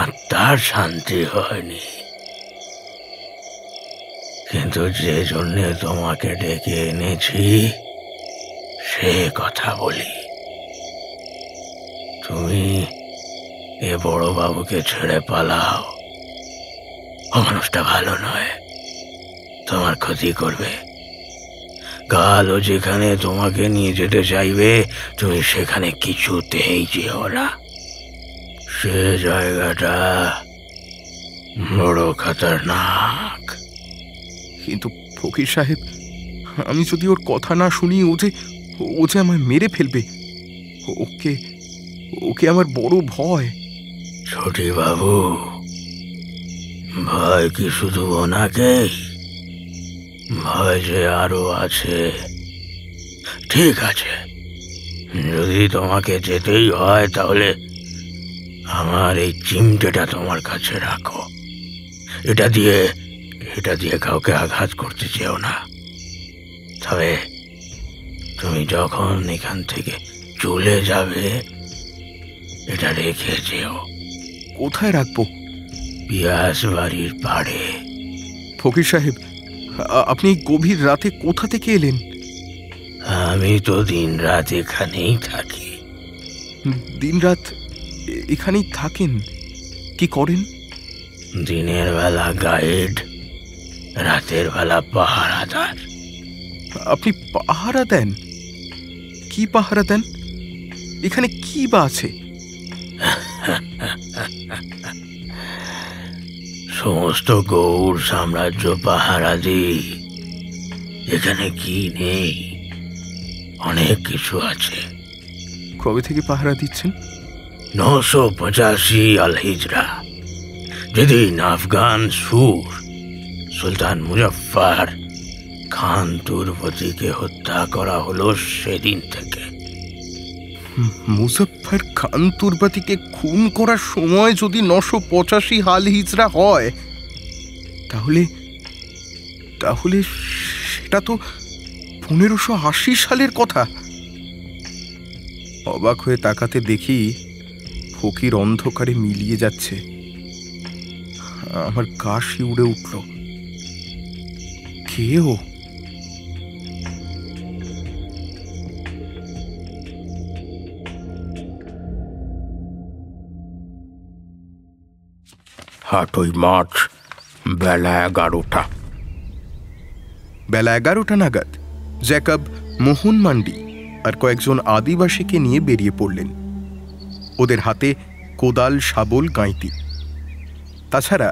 আত্মার শান্তি হয়নি। কিন্তু যে জন্যে তোমাকে ডেকে এনেছি সে কথা বলি। তুমি এ বড় বাবুকে ছেড়ে পালাও। ও মানুষটা ভালো নয়, তোমার ক্ষতি করবে। কাল ও যেখানে তোমাকে নিয়ে যেতে চাইবে, তুমি সেখানে কিছুতেই যেও না। সে জায়গাটা বড় খতরনাক। কিন্তু ফকির সাহেব, আমি যদি ওর কথা না শুনি, ও যে আমায় মেরে ফেলবে। ওকে আমার বড় ভয়। ছোটি বাবু, ভয় কি শুধু ওনাকে? ভয় যে আরো আছে। ঠিক আছে, যদি তোমাকে যেতেই হয় তাহলে আমার এই চিমটেটা তোমার কাছে রাখো। এটা দিয়ে কাউকে আঘাত করতে চেও না। তবে তুমি যখন এখান থেকে চলে যাবে, এটা রেখে যেও। কোথায় রাখবো? পিয়াস বাড়ির পাড়ে। ফকির সাহেব, আপনি গভীর রাতে কোথা থেকে এলেন? আমি তো দিন রাত এখানেই থাকি। দিন রাত এখানেই থাকেন? কি করেন? দিনের বেলা গাইড, রাতের বেলা পাহারাদার। আপনি পাহারা দেন? কি পাহারা দেন? এখানে কি বা আছে? সমস্ত গৌড় সাম্রাজ্য পাহারা দিই। এখানে কি নেই? অনেক কিছু আছে। কবে থেকে পাহারা দিচ্ছেন? 985 আল হিজরা, যেদিন আফগান সুর সুলতান মুজফফর খান তুর্বতীকে হত্যা করা হলো, সেদিন থেকে। মুজফফর খান তুর্বতীকে খুন করার সময় যদি 985 হাল হিজরা হয়, তাহলে সেটা তো 1580 সালের কথা। অবাক হয়ে তাকাতে দেখি ফকির অন্ধকারে মিলিয়ে যাচ্ছে। আমার গা শিউড়ে উঠল। কে ও? হাটই মাঠ, বেলা 11টা। বেলা 11টা নাগাদ জ্যাকব মোহন মান্ডি আর কয়েকজন আদিবাসীকে নিয়ে বেরিয়ে পড়লেন। ওদের হাতে কোদাল, শাবল, গাঁইতি। তাছাড়া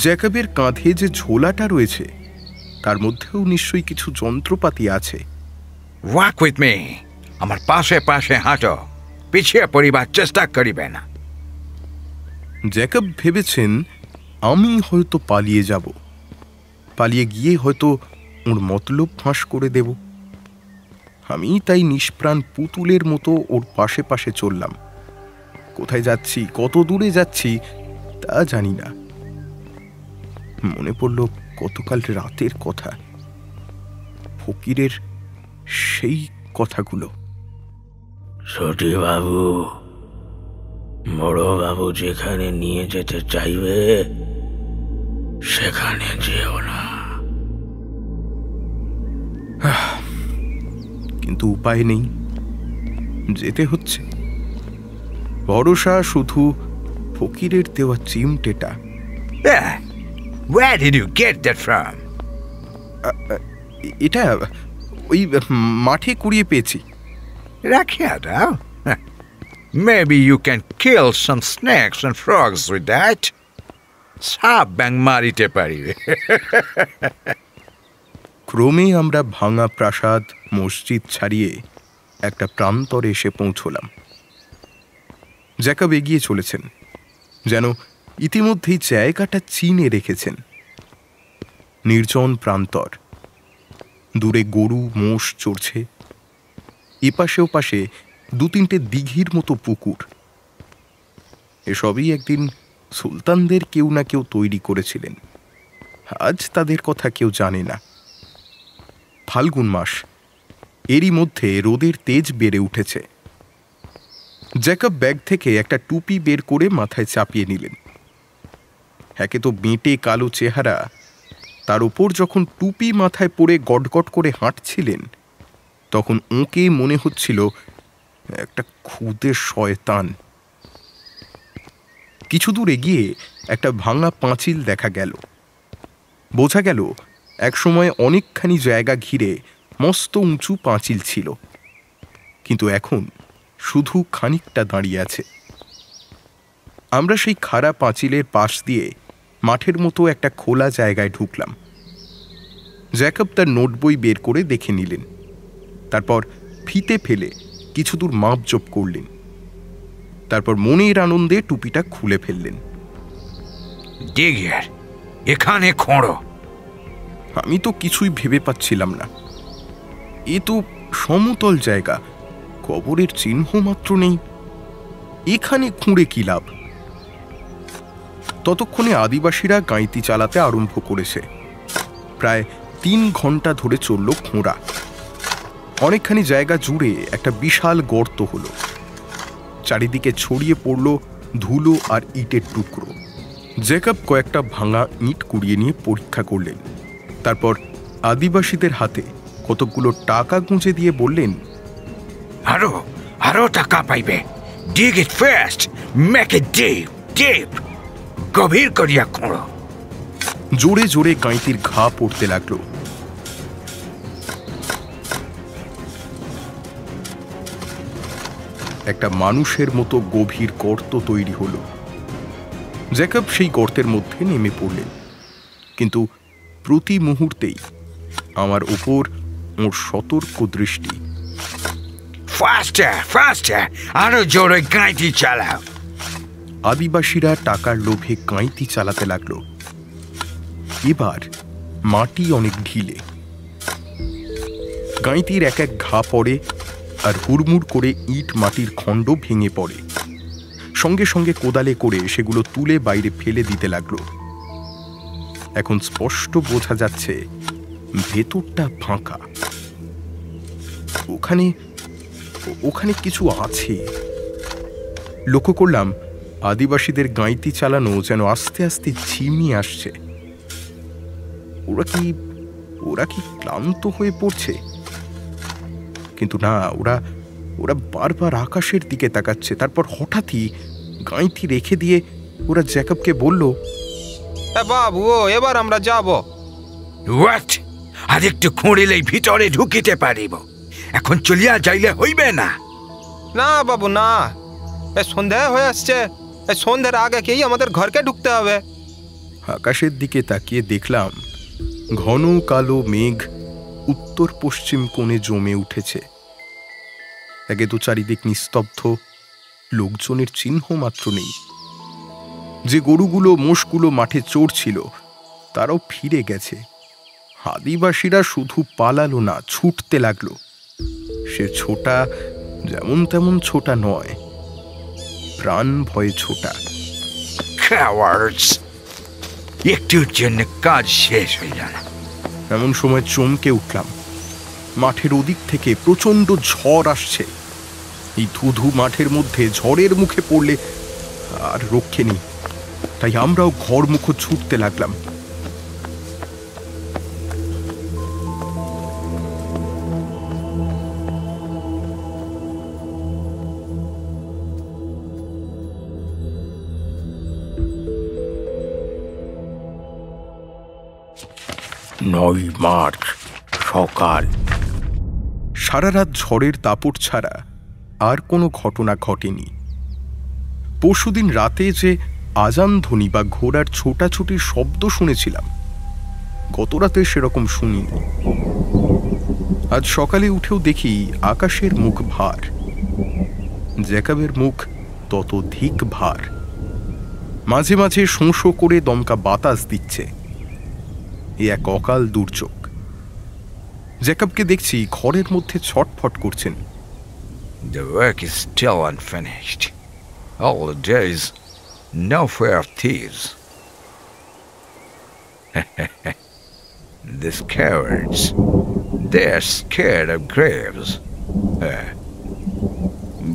জ্যাকবের কাঁধে যে ঝোলাটা রয়েছে তার মধ্যেও নিশ্চয়ই কিছু যন্ত্রপাতি আছে। Walk with me. আমার পাশে পাশে হাঁটো, পিছিয়ে পড়িবার চেষ্টা করিবে না। জ্যাকব ভেবেছেন আমি হয়তো পালিয়ে যাব, পালিয়ে গিয়ে হয়তো ওর মতলব ফাঁস করে দেব। আমি তাই নিষ্প্রাণ পুতুলের মতো ওর পাশে পাশে চললাম। কোথায় যাচ্ছি, কত দূরে যাচ্ছি তা জানি না। মনে পড়ল গতকাল রাতের কথা, ফকিরের সেই কথাগুলো। ছোটি বাবু, বড় বাবু যেখানে নিয়ে যেতে চাইবে সেখানে যেও না। কিন্তু উপায় নেই, যেতে হচ্ছে। ভরসা শুধু ফকিরের দেওয়া চিমটেটা। Yeah. Where did you get that from? এটা ওই মাঠে কুড়িয়ে পেয়েছি। Rakhya now. Maybe you can kill some snakes and frogs with that. Sab bang marite paribe. ক্রমে আমরা ভাঙা প্রাসাদ মসজিদ ছাড়িয়ে একটা প্রান্তরে এসে পৌঁছলাম। জ্যাকব এগিয়ে চলেছেন, যেন ইতিমধ্যেই জায়গাটা চিনে রেখেছেন। নির্জন প্রান্তর, দূরে গরু মোষ চড়ছে, এপাশে ওপাশে 2-3টে দিঘির মতো পুকুর। এসবই একদিন সুলতানদের কেউ না কেউ তৈরি করেছিলেন, আজ তাদের কথা কেউ জানে না। ফাল্গুন মাস, এরই মধ্যে রোদের তেজ বেড়ে উঠেছে। জ্যাকব ব্যাগ থেকে একটা টুপি বের করে মাথায় চাপিয়ে নিলেন। একে তো বেঁটে কালো চেহারা, তার ওপর যখন টুপি মাথায় পরে গটগট করে হাঁটছিলেন তখন ওকে মনে হচ্ছিল একটা খুদে শয়তান। কিছু দূর এগিয়ে একটা ভাঙা পাঁচিল দেখা গেল। বোঝা গেল একসময় অনেকখানি জায়গা ঘিরে মস্ত উঁচু পাঁচিল ছিল, কিন্তু এখন শুধু খানিকটা দাঁড়িয়ে আছে। আমরা সেই খাড়া পাঁচিলের পাশ দিয়ে মাঠের মতো একটা খোলা জায়গায় ঢুকলাম। জ্যাকব তার নোটবই বের করে দেখে নিলেন, তারপর ফিতে ফেলে কিছু দূর মাপজোপ করলেন, তারপর মনের আনন্দে টুপিটা খুলে ফেললেন। Digger, এখানে খোঁড়ো। আমি তো কিছুই ভেবে পাচ্ছিলাম না। এ তো সমতল জায়গা, কবরের চিহ্ন মাত্র নেই, এখানে খুঁড়ে কি লাভ? ততক্ষণে আদিবাসীরা গাঁইতি চালাতে আরম্ভ করেছে। প্রায় 3 ঘন্টা ধরে চলল খোঁড়া। অনেকখানি জায়গা জুড়ে একটা বিশাল গর্ত হলো, চারিদিকে ছড়িয়ে পড়ল ধুলো আর ইটের টুকরো। জ্যাকব কয়েকটা ভাঙা ইট কুড়িয়ে নিয়ে পরীক্ষা করলেন, তারপর আদিবাসীদের হাতে কতকগুলো টাকা গুঁজে দিয়ে বললেন, আরো আরো টাকা পাইবে। Dig it fast, make it deep, deep. গভীর করিয়া খোঁড়ো। জোরে জোরে গাঁইতির ঘা পড়তে লাগলো। একটা মানুষের মতো গভীর গর্ত তৈরি হলো। জ্যাকব সেই গর্তের মধ্যে নেমে পড়লেন, কিন্তু প্রতি মুহূর্তেই আমার উপর ওর সতর্ক দৃষ্টি। Faster, faster, আরো জোরে গাঁইতি চালাও। আদিবাসীরা টাকার লোভে গাঁইতি চালাতে লাগলো। এবার মাটি অনেক ঢিলে, গাঁইতির এক এক ঘা পড়ে আর হুড়মুড় করে ইট মাটির খণ্ড ভেঙে পড়ে। সঙ্গে সঙ্গে কোদালে করে সেগুলো তুলে বাইরে ফেলে দিতে লাগলো। এখন স্পষ্ট বোঝা যাচ্ছে ভেতরটা ফাঁকা। ওখানে ওখানে কিছু আছে। লক্ষ্য করলাম আদিবাসীদের গাঁইতি চালানো যেন আস্তে আস্তে ঝিমিয়ে আসছে। ওরা কি ক্লান্ত হয়ে পড়ছে? কিন্তু না, ওরা বারবার আকাশের দিকে তাকাচ্ছে। তারপর হঠাৎই গাঁইতি রেখে দিয়ে ওরা জ্যাকবকে বলল, বাবু এবার আমরা যাব। হোয়াট? আর একটু খুঁড়িলেই ভিতরে ঢুকিতে পারিব, এখন চলিয়া যাইলে হইবে না। না বাবু না, সন্ধ্যা হয়ে আসছে, সন্ধ্যার আগে কি আমাদের ঘরকে ঢুকতে হবে। আকাশের দিকে তাকিয়ে দেখলাম ঘন কালো মেঘ উত্তর পশ্চিম কোণে জমে উঠেছে। একে তো চারিদিক নিস্তব্ধ, লোকজনের চিহ্ন মাত্র নেই। যে গরুগুলো মোষগুলো মাঠে চড়ছিল তারাও ফিরে গেছে। আদিবাসীরা শুধু পালালো না, ছুটতে লাগলো। সে ছোটা যেমন তেমন ছোটা নয়, প্রাণ ভয়ে ছোটা। একটুর জন্য কাজ শেষ হয়ে যায়। এমন সময় চমকে উঠলাম। মাঠের ওদিক থেকে প্রচন্ড ঝড় আসছে। এই ধুধু মাঠের মধ্যে ঝড়ের মুখে পড়লে আর রক্ষে নেই, তাই আমরাও ঘর মুখো ছুটতে লাগলাম। নয় মার্চ সকাল। সারা রাত ঝড়ের দাপট ছাড়া আর কোনো ঘটনা ঘটেনি। পরশুদিন রাতে যে আজান ধ্বনি বা ঘোড়ার ছোটাছুটির শব্দ শুনেছিলাম, গত রাতে সেরকম শুনিনি। আজ সকালে উঠেও দেখি আকাশের মুখ ভার, জ্যাকবের মুখ ততোধিক ভার। মাঝে মাঝে শোঁ করে দমকা বাতাস দিচ্ছে। এ এক অকাল দুর্যোগ। জ্যাকবকে দেখছি ঘরের মধ্যে ছটফট করছেন। The work is still unfinished. All there is no fear of thieves. These cowards, they are scared of graves.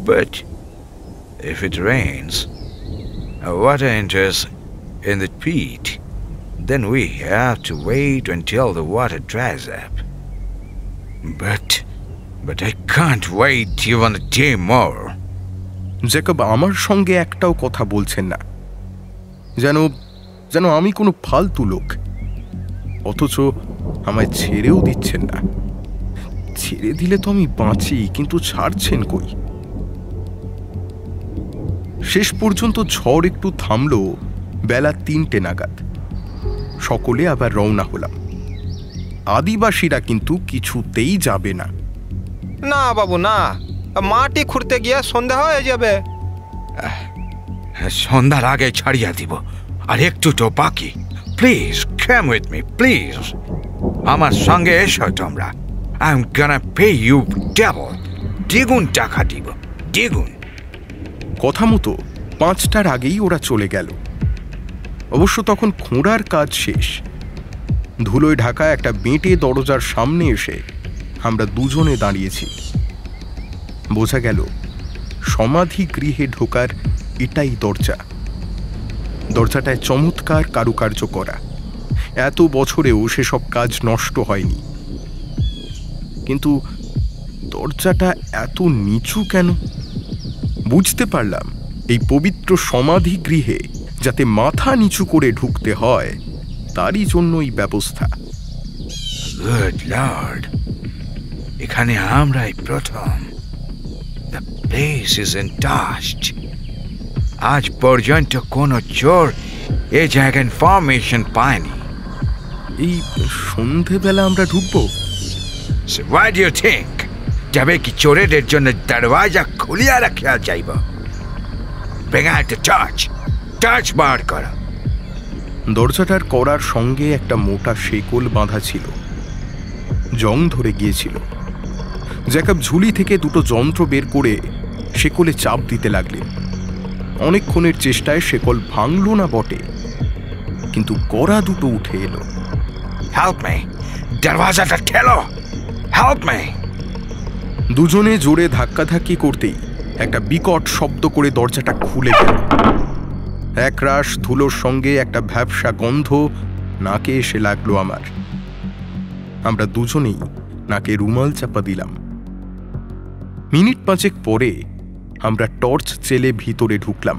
But if it rains, water enters in the pit, then we have to wait until the water dries up. But I can't wait even a day more. Jacob আমার সঙ্গে একটাও কথা বলছেন না, যেন যেন আমি কোনো ফালতু লোক। অথচ আমায় ছেড়েও দিচ্ছেন না। ছেড়ে দিলে তো আমি বাঁচি, কিন্তু ছাড়ছেন কই। শেষ পর্যন্ত ঝড় একটু থামলো বেলা 3টে নাগাদ। সকলে আবার রওনা হলাম। আদিবাসীরা কিন্তু কিছুতেই যাবে না। না বাবু না, মাটি খুঁড়তে গিয়ে সন্ধ্যা হয়ে যাবে। সন্ধ্যার আগে ছাড়িয়া দিব, আর একটু তো বাকি। Please come with me, please. আমার সঙ্গে এসো তোমরা। I am gonna pay you double, দ্বিগুণ টাকা দিব, দ্বিগুণ। কথা মতো 5টার আগেই ওরা চলে গেল। অবশ্য তখন খোঁড়ার কাজ শেষ। ধুলোয় ঢাকা একটা বেঁটে দরজার সামনে এসে আমরা দুজনে দাঁড়িয়েছি। বোঝা গেল সমাধি গৃহে ঢোকার এটাই দরজা। দরজাটায় চমৎকার কারুকার্য করা। এত বছরেও সেসব কাজ নষ্ট হয়নি। কিন্তু দরজাটা এত নিচু কেন? বুঝতে পারলাম এই পবিত্র সমাধি গৃহে যাতে মাথা নিচু করে ঢুকতে হয়, তারই জন্যই ব্যবস্থা। গুড লর্ড, এখানে আমরাই প্রথম। দ্য প্লেস ইজ এন্টাস্ট। আজ পর্যন্ত কোনো চোর এ জায়গায় ইনফরমেশন পায়নি। এই সন্ধেবেলা আমরা ঢুকবো? So why do you think? যাবে কি চোরেদের জন্য দরওয়াজা খুলিয়া রাখিয়া যাইব? Bring out the torch. Torch বার করো। দরজাটার করার সঙ্গে একটা মোটা শেকল বাঁধা ছিল, জং ধরে গিয়েছিল। জ্যাকব ঝুলি থেকে দুটো যন্ত্র বের করে শেকলে চাপ দিতে লাগলেন। অনেকক্ষণের চেষ্টায় শেকল ভাঙল না বটে, কিন্তু কড়া দুটো উঠে এলো। Help me! দরওয়াজাটা ঠেলো! Help me! দুজনে জোরে ধাক্কাধাক্কি করতেই একটা বিকট শব্দ করে দরজাটা খুলে গেল। একরাশ ধুলোর সঙ্গে একটা ভ্যাপসা গন্ধ নাকে এসে লাগলো আমার। আমরা দুজনেই নাকে রুমাল চাপা দিলাম। মিনিট 5 পরে আমরা টর্চ চেলে ভিতরে ঢুকলাম।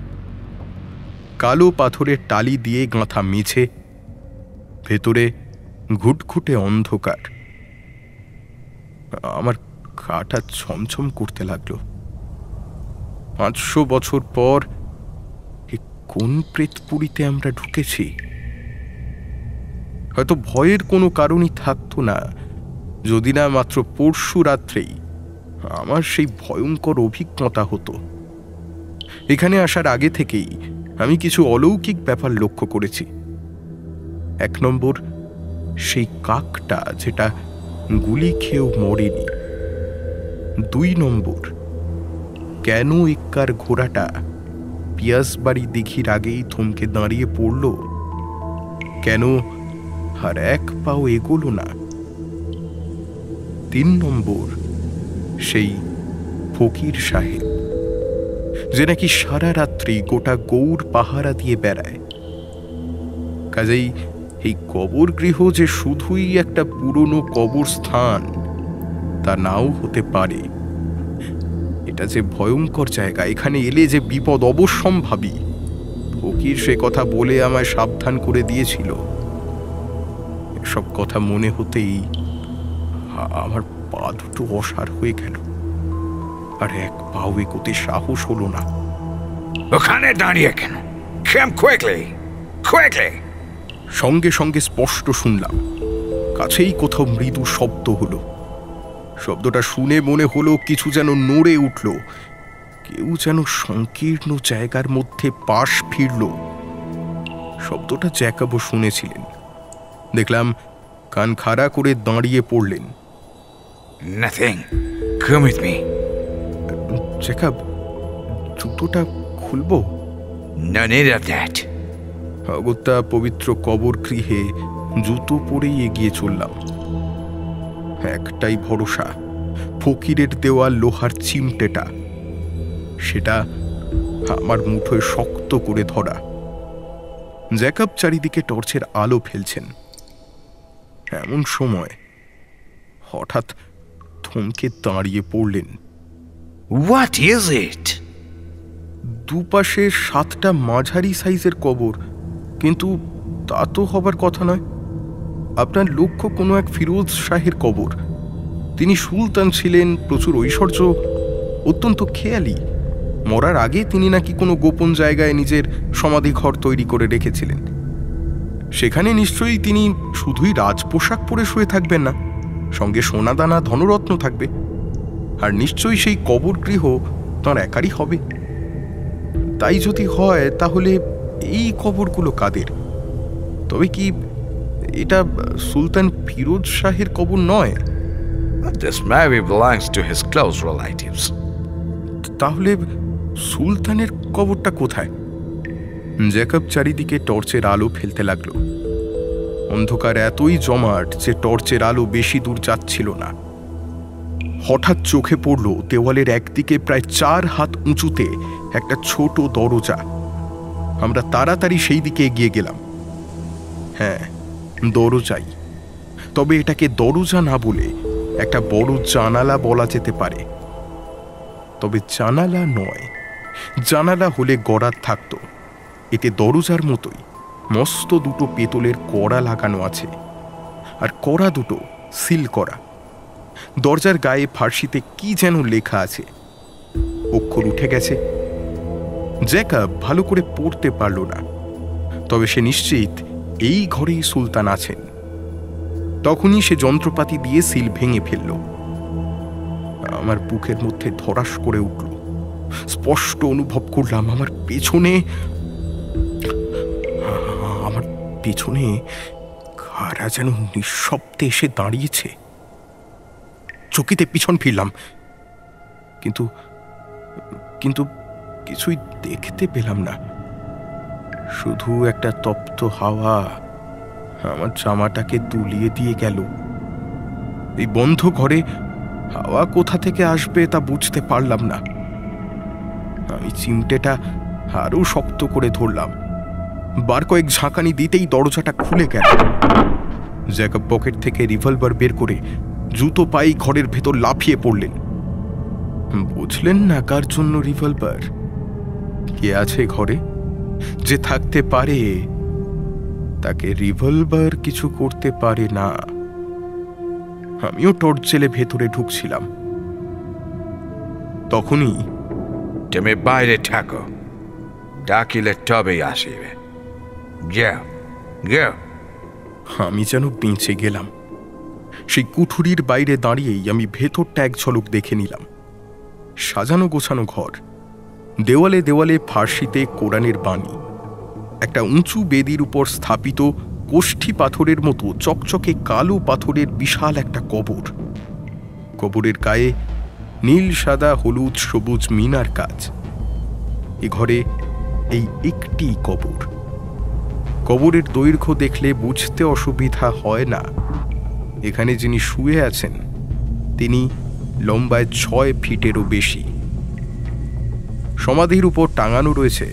কালো পাথরের টালি দিয়ে গাঁথা মেঝে, ভেতরে ঘুটঘুটে অন্ধকার। আমার গাটা ছমছম করতে লাগলো। 500 বছর পর কোন প্রেতপুরীতে আমরা ঢুকেছি? হয়তো ভয়ের কোনো কারণই থাকতো না, যদি না মাত্র পরশু রাত্রেই আমার সেই ভয়ঙ্কর অভিজ্ঞতা হতো। এখানে আসার আগে থেকেই আমি কিছু অলৌকিক ব্যাপার লক্ষ্য করেছি। 1 নম্বর, সেই কাকটা যেটা গুলি খেয়েও মরেনি। 2 নম্বর, কেন এক্কার ঘোড়াটা পিয়াসবাড়ি দিঘির আগেই থমকে দাঁড়িয়ে পড়ল? কেন আর 1 পাও এগোলো না? 3 নম্বর, সেই ফকির সাহেব যে নাকি সারা রাত্রি গোটা গৌড় পাহারা দিয়ে বেড়ায়। কাজেই এই কবর গৃহ যে শুধুই একটা পুরনো কবরস্থান তা নাও হতে পারে। এটা যে ভয়ঙ্কর জায়গা, এখানে এলে যে বিপদ অবশ্যম্ভাবী। ফকির সে কথা বলে আমায় সাবধান করে দিয়েছিল। এসব কথা মনে হতেই আমার পা দুটো অসাড় হয়ে গেল, আর 1 পাও এগোতে সাহস হলো না। ওখানে দাঁড়িয়ে কেন? Come quickly, quickly! সঙ্গে সঙ্গে স্পষ্ট শুনলাম, কাছেই কোথাও মৃদু শব্দ হলো। শব্দটা শুনে মনে হলো কিছু যেন নড়ে উঠল, কেউ যেন সংকীর্ণ জায়গার মধ্যে পাশ ফিরল। শব্দটা জ্যাকবও শুনেছিলেন। দেখলাম কান খাড়া করে দাঁড়িয়ে পড়লেন। Nothing. Come with me. Jacob, জুতোটা খুলবো? No need of that. অগত্যা পবিত্র কবর গৃহে জুতো পরেই এগিয়ে চললাম। একটাই ভরসা, ফকিরের দেওয়া লোহার চিমটেটা, সেটা আমার মুঠোয় শক্ত করে ধরা। জ্যাকব চারিদিকে টর্চের আলো ফেলছেন। এমন সময় হঠাৎ থমকে দাঁড়িয়ে পড়লেন। What is it? দুপাশে 7টা মাঝারি সাইজের কবর, কিন্তু তা তো হবার কথা নয়। আপনার লক্ষ্য কোনো এক ফিরোজ শাহের কবর। তিনি সুলতান ছিলেন, প্রচুর ঐশ্বর্য, অত্যন্ত খেয়ালি। মরার আগে তিনি নাকি কোনো গোপন জায়গায় নিজের সমাধি ঘর তৈরি করে রেখেছিলেন। সেখানে নিশ্চয়ই তিনি শুধুই রাজপোশাক পরে শুয়ে থাকবেন না, সঙ্গে সোনাদানা ধনরত্ন থাকবে। আর নিশ্চয়ই সেই কবর গৃহ তাঁর একারই হবে। তাই যদি হয় তাহলে এই কবরগুলো কাদের? তবে কি এটা সুলতান ফিরোজ শাহের কবর নয়? This maybe belongs to his close relatives. তাহলে সুলতানের কবরটা কোথায়? জ্যাকব চারিদিকে টর্চের আলো ফেলতে লাগলো। অন্ধকার এতই জমাট যে টর্চের আলো বেশি দূর যাচ্ছিল না। হঠাৎ চোখে পড়ল দেওয়ালের একদিকে প্রায় 4 হাত উঁচুতে একটা ছোট দরজা। আমরা তাড়াতাড়ি সেই দিকে এগিয়ে গেলাম। হ্যাঁ, দরজাই। তবে এটাকে দরজা না বলে একটা বড় জানালা বলা যেতে পারে। তবে জানালা নয়, জানালা হলে গড়াত থাকতো। এতে দরজার মতোই মস্ত 2টো পেতলের কড়া লাগানো আছে, আর কড়া দুটো সিল করা। দরজার গায়ে ফার্সিতে কি যেন লেখা আছে, অক্ষর উঠে গেছে। জ্যাকব ভালো করে পড়তে পারল না, তবে সে নিশ্চিত এই ঘরেই সুলতান আছেন। তখনই সে যন্ত্রপাতি দিয়ে সিল ভেঙে ফেলল। আমার বুকের মধ্যে ধরাস করে উঠল। স্পষ্ট অনুভব করলাম আমার পেছনে কারা যেন নিঃশব্দে এসে দাঁড়িয়েছে। চকিতে পিছন ফিরলাম, কিন্তু কিন্তু কিছুই দেখতে পেলাম না। শুধু একটা তপ্ত হাওয়া আমার জামাটাকে তুলিয়ে দিয়ে গেল। এই বন্ধ ঘরে হাওয়া কোথা থেকে আসবে তা বুঝতে পারলাম না। আমি চিমটেটা আরো শক্ত করে ধরলাম। বার কয়েক ঝাঁকানি দিতেই দরজাটা খুলে গেল। জ্যাকব পকেট থেকে রিভলভার বের করে জুতো পাই ঘরের ভেতর লাফিয়ে পড়লেন। বুঝলেন না কার জন্য রিভলভার? কে আছে ঘরে? যে থাকতে পারে তাকে রিভলভার কিছু করতে পারে না। আমিও টর্চ জেলে ভেতরে ঢুকছিলাম। তখনই, তুমি বাইরে থাকো, ডাকিলে তবেই আসিবে। যাও যাও। আমি যেন বেঁচে গেলাম। সেই কুঠুরির বাইরে দাঁড়িয়েই আমি ভেতরটা এক ঝলক দেখে নিলাম। সাজানো গোছানো ঘর, দেওয়ালে দেওয়ালে ফার্সিতে কোরআনের বাণী। একটা উঁচু বেদির উপর স্থাপিত কোষ্ঠী পাথরের মতো চকচকে কালো পাথরের বিশাল একটা কবর। কবরের গায়ে নীল সাদা হলুদ সবুজ মিনার কাজ। এ ঘরে এই একটি কবর। কবরের দৈর্ঘ্য দেখলে বুঝতে অসুবিধা হয় না, এখানে যিনি শুয়ে আছেন তিনি লম্বায় 6 ফিটেরও বেশি। সমাধির উপর টাঙানো রয়েছে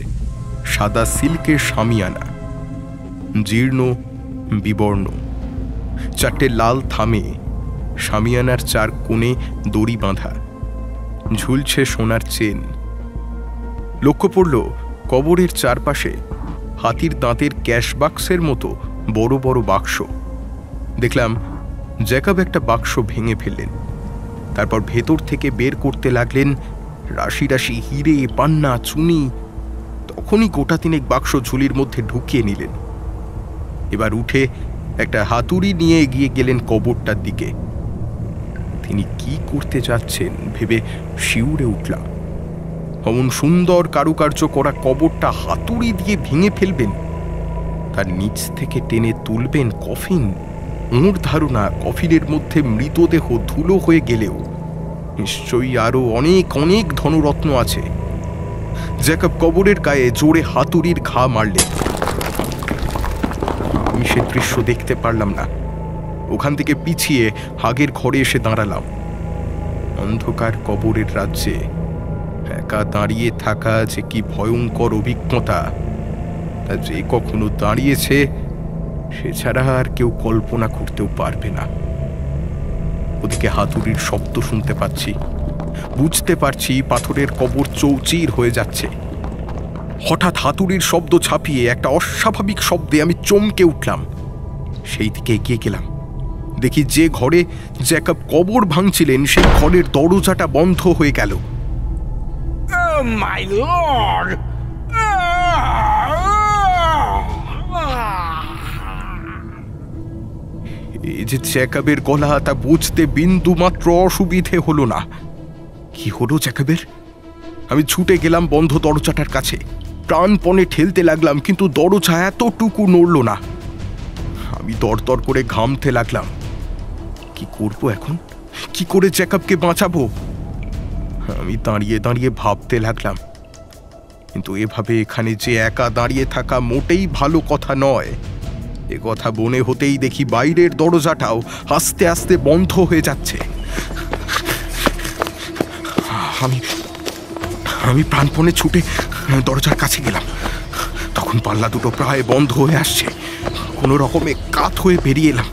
সাদা সিল্কের শামিয়ানা, জীর্ণ বিবর্ণ। 4টে লাল থামে, শামিয়ানার 4 কোণে দড়ি বাঁধা, ঝুলছে সোনার চেন। লক্ষ্য পড়ল কবরের চারপাশে হাতির দাঁতের ক্যাশ বাক্সের মতো বড় বড় বাক্স। দেখলাম জ্যাকব একটা বাক্স ভেঙে ফেললেন, তারপর ভেতর থেকে বের করতে লাগলেন রাশি রাশি হিরে, পান্না, চুনি। তখনই গোটা 3 বাক্স ঝুলির মধ্যে ঢুকিয়ে নিলেন। এবার উঠে একটা হাতুড়ি নিয়ে এগিয়ে গেলেন কবরটার দিকে। তিনি কি করতে যাচ্ছেন ভেবে শিউরে উঠলাম। অমন সুন্দর কারুকার্য করা কবরটা হাতুড়ি দিয়ে ভেঙে ফেলবেন, তার নিচ থেকে টেনে তুলবেন কফিন। ওর ধারণা কফিনের মধ্যে মৃতদেহ ধুলো হয়ে গেলেও নিশ্চয়ই আরো অনেক অনেক ধনরত্ন আছে। জ্যাকব কবরের গায়ে জোরে হাতুড়ির ঘা মারলেন। আমি সে দৃশ্য দেখতে পারলাম না। ওখান থেকে পিছিয়ে আগের ঘরে এসে দাঁড়ালাম। অন্ধকার কবরের রাজ্যে একা দাঁড়িয়ে থাকা যে কি ভয়ঙ্কর অভিজ্ঞতা, তা যে কখনো দাঁড়িয়েছে সে ছাড়া আর কেউ কল্পনা করতেও পারবে না। ওদিকে হাতুড়ির শব্দ শুনতে পাচ্ছি, বুঝতে পারছি পাথরের কবর চৌচির হয়ে যাচ্ছে। হঠাৎ হাতুড়ির শব্দ ছাপিয়ে একটা অস্বাভাবিক শব্দে আমি চমকে উঠলাম। সেই দিকে এগিয়ে গেলাম। দেখি যে ঘরে জ্যাকব কবর ভাঙছিলেন সেই ঘরের দরজাটা বন্ধ হয়ে গেল। My lord! এই যে জ্যাকবের গলা, তা বুঝতে বিন্দু মাত্র অসুবিধে হলো না। কি হলো জ্যাকবের? আমি ছুটে গেলাম বন্ধ দরজাটার কাছে, প্রাণপণে ঠেলতে লাগলাম, কিন্তু দরজা এতটুকু নড়ল না। আমি দরদর করে ঘামতে লাগলাম। কি করব এখন? কি করে জ্যাকবকে বাঁচাবো? আমি দাঁড়িয়ে দাঁড়িয়ে ভাবতে লাগলাম, কিন্তু এভাবে এখানে যে একা দাঁড়িয়ে থাকা মোটেই ভালো কথা নয়। এ কথা মনে হতেই দেখি বাইরের দরজাটাও আস্তে আস্তে বন্ধ হয়ে যাচ্ছে। আমি প্রাণপণে ছুটে দরজার কাছে গেলাম। তখন পাল্লা দুটো প্রায় বন্ধ হয়ে আসছে। কোনো রকমে কাত হয়ে বেরিয়ে এলাম।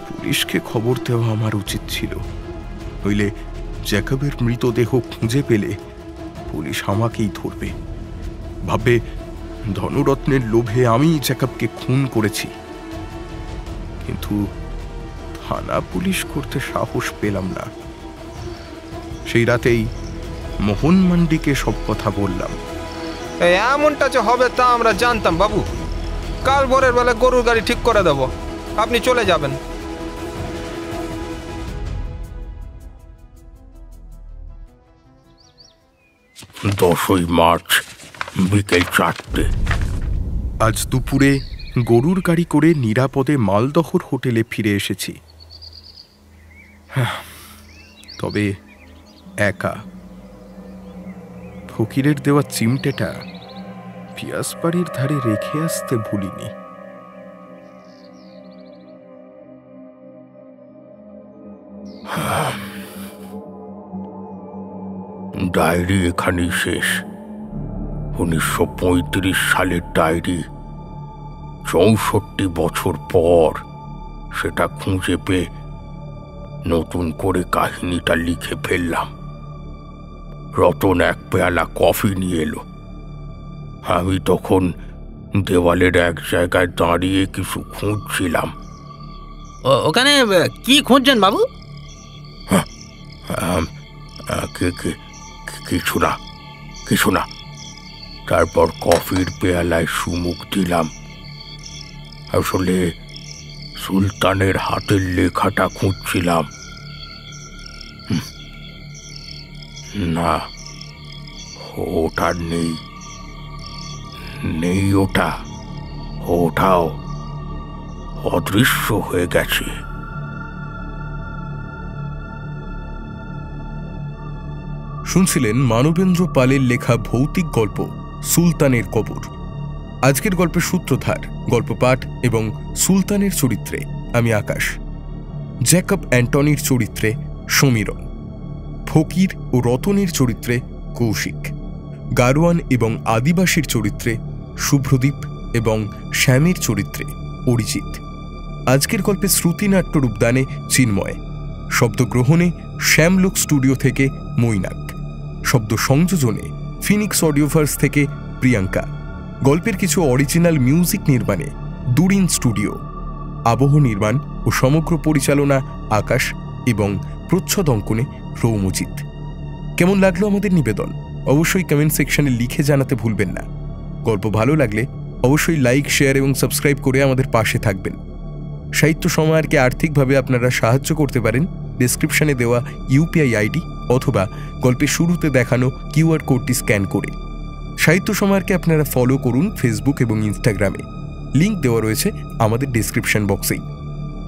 পুলিশকে খবর দেওয়া আমার উচিত ছিল, নইলে জ্যাকবের মৃতদেহ খুঁজে পেলে পুলিশ আমাকেই ধরবে, ভাববে ধনরত্নের লোভে আমি জ্যাকবকে খুন করেছি। কিন্তু থানা পুলিশ করতে সাহস পেলাম না। সেই রাতেই মোহন মান্ডিকে সব কথা বললাম। এমনটা যে হবে তা আমরা জানতাম বাবু। কাল ভোরের বেলা গরুর গাড়ি ঠিক করে দেব, আপনি চলে যাবেন। দশই মার্চ বিকেল 4টে। আজ দুপুরে গরুর গাড়ি করে নিরাপদে মালদহর হোটেলে ফিরে এসেছি। তবে একা। ফকিরের দেওয়া চিমটেটা পিয়াসবাড়ির ধারে রেখে আসতে ভুলিনি। ডায়েরি এখানেই শেষ। 1935 সালের ডায়েরি। 64 বছর পর সেটা খুঁজে পেয়ে নতুন করে কাহিনীটা লিখে ফেললাম। রতন 1 পেয়ালা কফি নিয়ে এলো। আমি তখন দেওয়ালের এক জায়গায় দাঁড়িয়ে কিছু খুঁজছিলাম। ওখানে কি খুঁজছেন বাবু? কিছু না। তারপর কফির পেয়ালায় সুমুখ দিলাম। আসলে সুলতানের হাতের লেখাটা খুঁজছিলাম। না, ওটা নেই। নেই ওটা, ওটাও অদৃশ্য হয়ে গেছে। শুনছিলেন মানবেন্দ্র পালের লেখা ভৌতিক গল্প সুলতানের কবর। আজকের গল্পের সূত্রধার, গল্প পাঠ এবং সুলতানের চরিত্রে আমি আকাশ, জ্যাকব অ্যান্টনির চরিত্রে সমীরণ, ফকির ও রতনের চরিত্রে কৌশিক, গারোয়ান এবং আদিবাসীর চরিত্রে শুভ্রদীপ এবং শ্যামের চরিত্রে অরিজিৎ। আজকের গল্পে শ্রুতিনাট্য রূপদানে চিন্ময়, শব্দগ্রহণে শ্যামলোক স্টুডিও থেকে মৈনাক, শব্দ সংযোজনে ফিনিক্স অডিওভার্স থেকে প্রিয়াঙ্কা, গল্পের কিছু অরিজিনাল মিউজিক নির্মাণে দুরিন স্টুডিও, আবহ নির্মাণ ও সমগ্র পরিচালনা আকাশ এবং প্রচ্ছদ অঙ্কনে রৌমজিৎ। কেমন লাগলো আমাদের নিবেদন অবশ্যই কমেন্ট সেকশনে লিখে জানাতে ভুলবেন না। গল্প ভালো লাগলে অবশ্যই লাইক, শেয়ার এবং সাবস্ক্রাইব করে আমাদের পাশে থাকবেন। সাহিত্য সমাহারকে আর্থিকভাবে আপনারা সাহায্য করতে পারেন ডেসক্রিপশনে দেওয়া ইউপিআই আইডি অথবা গল্পের শুরুতে দেখানো কিউআর কোডটি স্ক্যান করে। সাহিত্য সমাহারকে আপনারা ফলো করুন ফেসবুক এবং ইনস্টাগ্রামে, লিঙ্ক দেওয়া রয়েছে আমাদের ডেসক্রিপশন বক্সেই।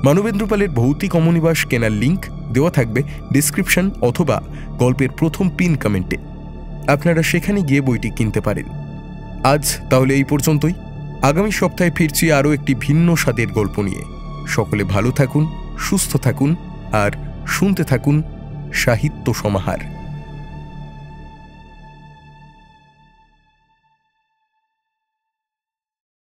মানবেন্দ্র পালের ভৌতিক অমনিবাস কেনার লিঙ্ক দেওয়া থাকবে ডেসক্রিপশন অথবা গল্পের প্রথম পিন কমেন্টে, আপনারা সেখানে গিয়ে বইটি কিনতে পারেন। আজ তাহলে এই পর্যন্তই। আগামী সপ্তাহে ফিরছি আরও একটি ভিন্ন স্বাদের গল্প নিয়ে। সকলে ভালো থাকুন, সুস্থ থাকুন আর শুনতে থাকুন সাহিত্য সমাহার।